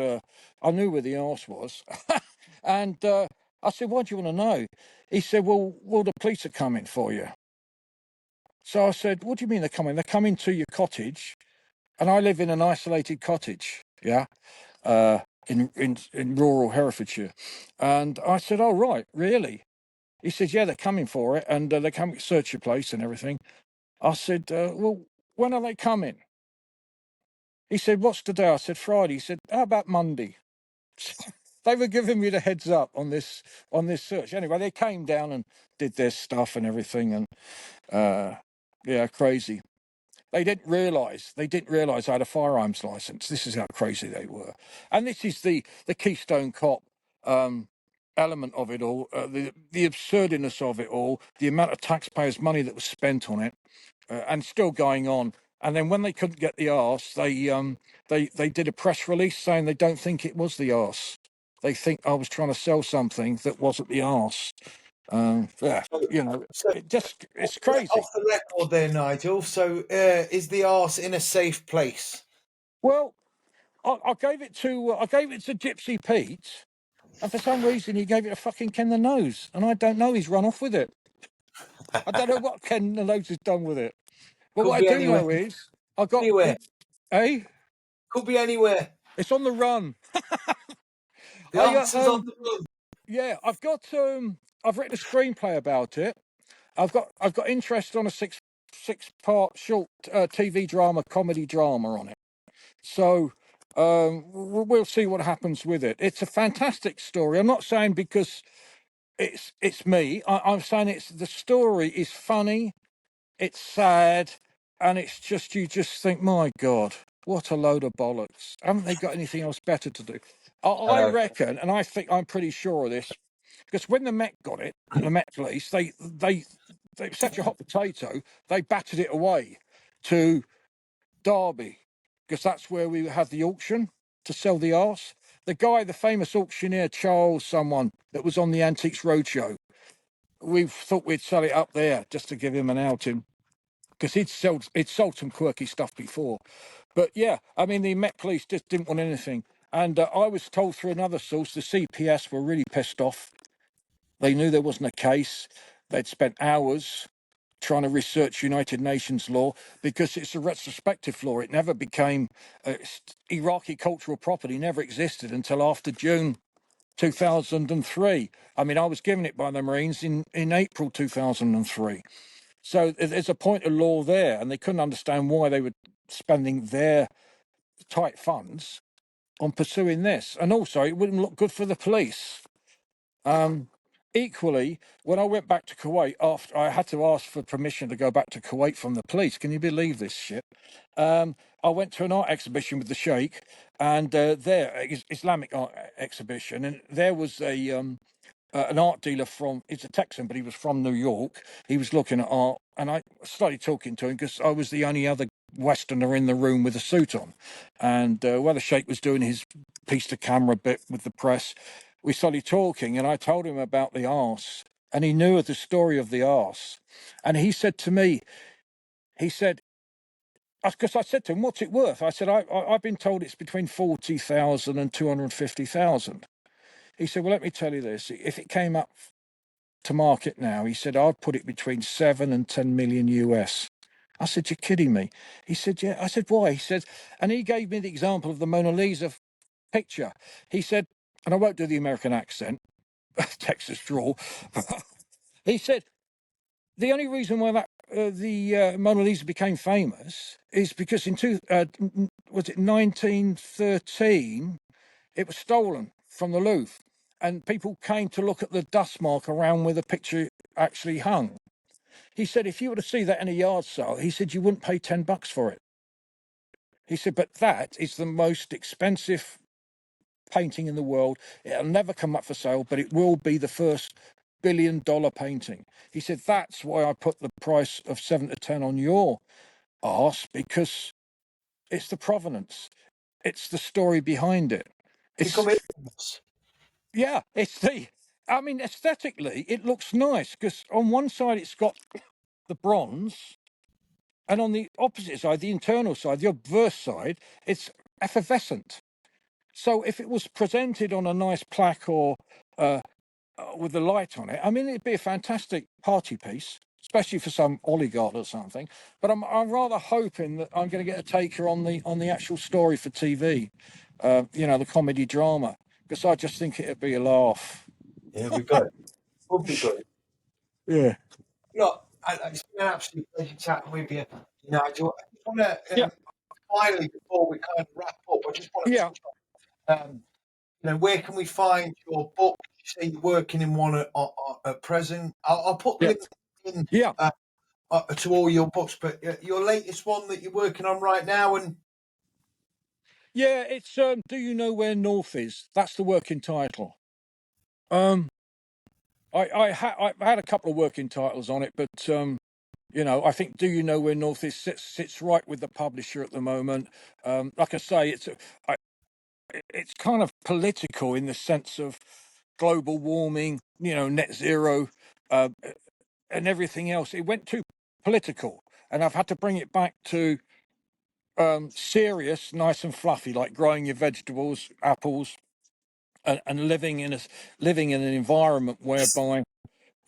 I knew where the arse was, and I said, "Why do you want to know?" He said, "Well, the police are coming for you." So I said, "What do you mean they're coming?" "They're coming to your cottage," and I live in an isolated cottage, yeah, in rural Herefordshire. And I said, "Oh, right, really?" He said, "Yeah, they're coming for it, and they're coming to search your place and everything." I said, "Well, when are they coming?" He said, "What's today?" I said, "Friday." He said, "How about Monday?" They were giving me the heads up on this search. Anyway, they came down and did their stuff and everything, and yeah, crazy. They didn't realise I had a firearms license. This is how crazy they were, and this is the Keystone Cop element of it all, the absurdness of it all, the amount of taxpayers' money that was spent on it, and still going on. And then when they couldn't get the arse, they did a press release saying they don't think it was the arse. They think I was trying to sell something that wasn't the arse. Yeah, So it's crazy. off the record there, Nigel. So is the arse in a safe place? Well, I gave it to Gypsy Pete, and for some reason he gave it to fucking Ken the Nose, and I don't know. He's run off with it. I don't know what Ken the Nose has done with it. But Could what I be do anywhere. know is I got Anywhere. eh? Could be anywhere. It's on the run. The I answer's on the run. Yeah, I've I've written a screenplay about it. I've got interest on a six part short TV drama, comedy drama on it. So we'll see what happens with it. It's a fantastic story. I'm not saying because it's me. I'm saying the story is funny, it's sad, and it's just, you just think, my God, what a load of bollocks. Haven't they got anything else better to do? I reckon, and I think I'm pretty sure of this, because when the Met got it, the Met police, they were such a hot potato, they battered it away to Derby, because that's where we had the auction to sell the arse. The famous auctioneer, Charles someone, that was on the Antiques Roadshow, we thought we'd sell it up there just to give him an outing, because he'd sold some quirky stuff before. But yeah, I mean, the Met Police just didn't want anything. And I was told through another source, the CPS were really pissed off. They knew there wasn't a case. They'd spent hours trying to research United Nations law, because it's a retrospective law. It never became Iraqi cultural property, never existed until after June 2003. I mean, I was given it by the Marines in April 2003. So there's a point of law there, and they couldn't understand why they were spending their tight funds on pursuing this. And also, it wouldn't look good for the police. Equally, when I went back to Kuwait, after I had to ask for permission to go back to Kuwait from the police. Can you believe this shit? I went to an art exhibition with the Sheikh, and Islamic art exhibition, and there was an art dealer it's a Texan, but he was from New York. He was looking at art, and I started talking to him because I was the only other Westerner in the room with a suit on. And while the Sheikh was doing his piece to camera bit with the press, we started talking, and I told him about the arse, and he knew the story of the arse. And he said to me, because I said to him, "What's it worth?" I said, I've been told it's between 40,000 and 250,000. He said, "Well, let me tell you this. If it came up to market now," he said, "I'd put it between 7 and 10 million US." I said, "You're kidding me." He said, "Yeah." I said, "Why?" He said, and he gave me the example of the Mona Lisa picture. He said, and I won't do the American accent, Texas drawl. He said, the only reason why that the Mona Lisa became famous is because was it 1913? It was stolen from the Louvre, and people came to look at the dust mark around where the picture actually hung. He said, if you were to see that in a yard sale, he said you wouldn't pay $10 for it. He said, but that is the most expensive painting in the world. It'll never come up for sale, but it will be the first $1 billion painting. He said, that's why I put the price of 7 to 10 on your arse, because it's the provenance. It's the story behind it. Become infamous. Yeah, I mean, aesthetically, it looks nice because on one side it's got the bronze, and on the opposite side, the internal side, the obverse side, it's effervescent. So if it was presented on a nice plaque or with the light on it, I mean, it'd be a fantastic party piece, especially for some oligarch or something. But I'm rather hoping that I'm going to get a taker on the actual story for TV, the comedy drama, because I just think it'd be a laugh. Yeah, we got it. Would be good. Yeah. Look, it's been an absolute pleasure chatting with you, Nigel. I just want to, Yeah. finally, before we kind of wrap up, I just want to Yeah. touch on, where can we find your book? You say you're working in one at present. I'll put Yeah. links in Yeah. to all your books, but your latest one that you're working on right now, and Yeah, it's Do You Know Where North Is? That's the working title. I've had a couple of working titles on it, but I think Do You Know Where North Is sits right with the publisher at the moment. Like I say, it's kind of political in the sense of global warming, net zero, uh, and everything else. It went too political, and I've had to bring it back to serious, nice and fluffy, like growing your vegetables, apples, and living in an environment whereby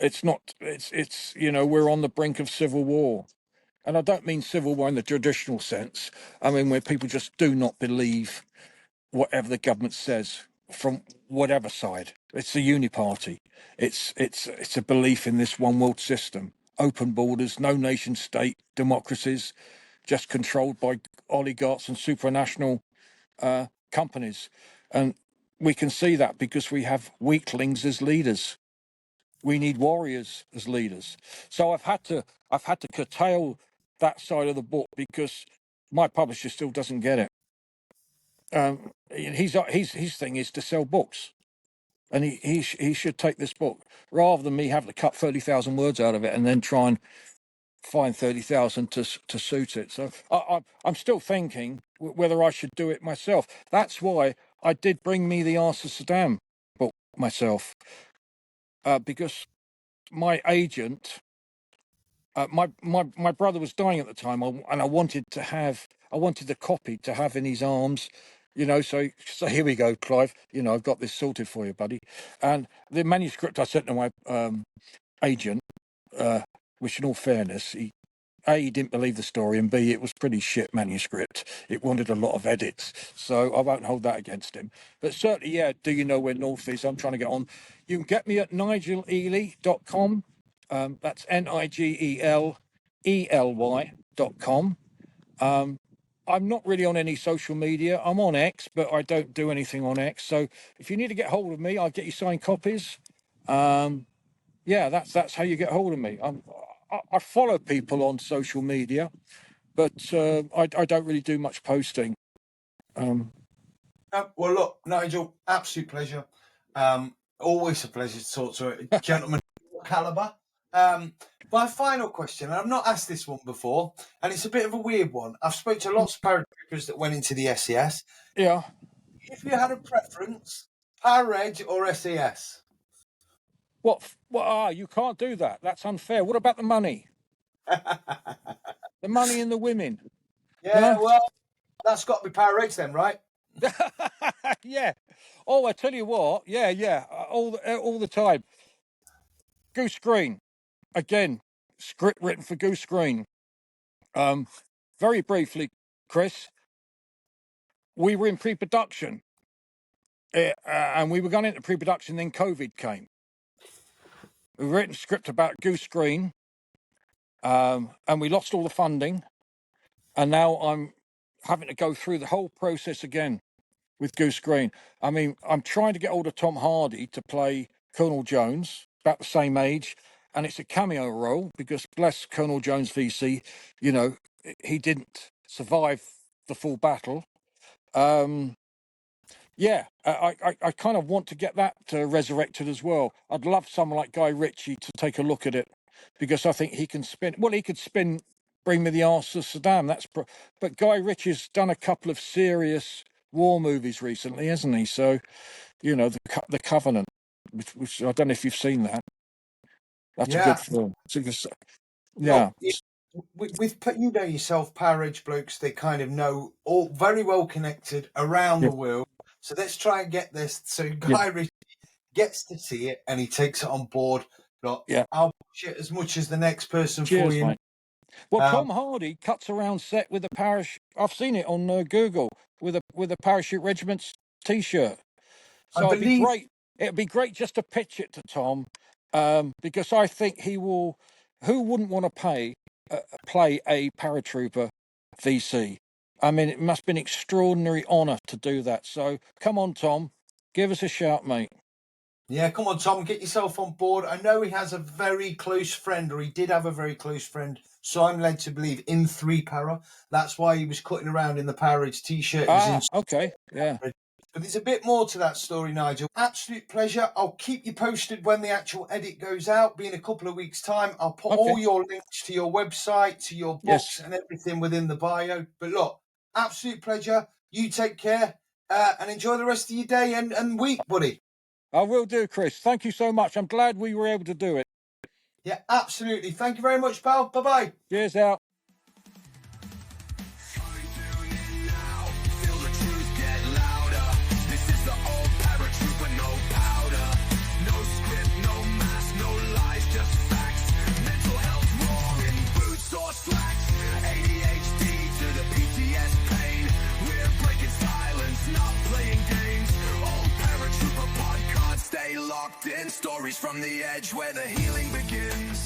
we're on the brink of civil war. And I don't mean civil war in the traditional sense. I mean where people just do not believe whatever the government says from whatever side. It's a uniparty. It's a belief in this one world system. Open borders, no nation state democracies, just controlled by oligarchs and supranational companies. And we can see that because we have weaklings as leaders. We need warriors as leaders. So I've had to curtail that side of the book because my publisher still doesn't get it. His thing is to sell books, and he should take this book rather than me having to cut 30,000 words out of it and then try and find 30,000 to suit it. So I'm still thinking whether I should do it myself. That's why I did bring me the Answer Saddam book myself, because my agent, my brother was dying at the time, and I wanted the copy to have in his arms. So here we go, Clive. I've got this sorted for you, buddy. And the manuscript I sent to my agent, which in all fairness, he didn't believe the story, and B, it was pretty shit manuscript. It wanted a lot of edits, so I won't hold that against him. But certainly, yeah, Do You Know Where North Is? I'm trying to get on. You can get me at nigelely.com. That's NIGELELY.com. I'm not really on any social media. I'm on X, but I don't do anything on X. So if you need to get hold of me, I'll get you signed copies. Yeah, that's how you get hold of me. I follow people on social media, but I don't really do much posting. well, look, Nigel, absolute pleasure. Always a pleasure to talk to a gentleman of caliber. My final question, and I've not asked this one before, and it's a bit of a weird one. I've spoken to lots of paratroopers that went into the SAS. Yeah. If you had a preference, Parareg or SAS? What? You can't do that. That's unfair. What about the money? The money and the women? Yeah, well, that's got to be Parareg then, right? Yeah. Oh, I tell you what. Yeah. All the time. Goose Green. Again, script written for Goose Green. Very briefly, Chris, we were in pre-production, and we were going into pre-production. Then COVID came. We written a script about Goose Green. and we lost all the funding, and now I'm having to go through the whole process again with Goose Green. I mean, I'm trying to get hold of Tom Hardy to play Colonel Jones, about the same age, and it's a cameo role because, bless Colonel Jones VC, you know, he didn't survive the full battle. Yeah, I kind of want to get that resurrected as well. I'd love someone like Guy Ritchie to take a look at it, because I think he can spin. Well, he could spin Bring Me the Arse of Saddam. But Guy Ritchie's done a couple of serious war movies recently, hasn't he? So, you know, the Covenant, which I don't know if you've seen that. That's a good film. Yeah. With you know yourself, Power Edge blokes, they kind of know all very well connected around the world. So let's try and get this. So Guy Ritchie gets to see it and he takes it on board. But I'll push it as much as the next person for you. Mate. Well, Tom Hardy cuts around set with a parachute. I've seen it on Google with a Parachute Regiment T-shirt. So it'd be great. It'd be great just to pitch it to Tom, because I think he will. Who wouldn't want to play a paratrooper VC? I mean, it must be an extraordinary honour to do that. So come on, Tom, give us a shout, mate. Yeah, come on, Tom, get yourself on board. I know he has a very close friend, or he did have a very close friend, so I'm led to believe, in 3 Para. That's why he was cutting around in the Power Edge T-shirt. Okay, yeah. But there's a bit more to that story, Nigel. Absolute pleasure. I'll keep you posted when the actual edit goes out. Be in a couple of weeks' time. I'll put all your links to your website, to your books and everything within the bio. But look, absolute pleasure. You take care and enjoy the rest of your day and week, buddy. I will do, Chris. Thank you so much. I'm glad we were able to do it. Yeah, absolutely. Thank you very much, pal. Bye-bye. Cheers out. Locked in stories from the edge where the healing begins.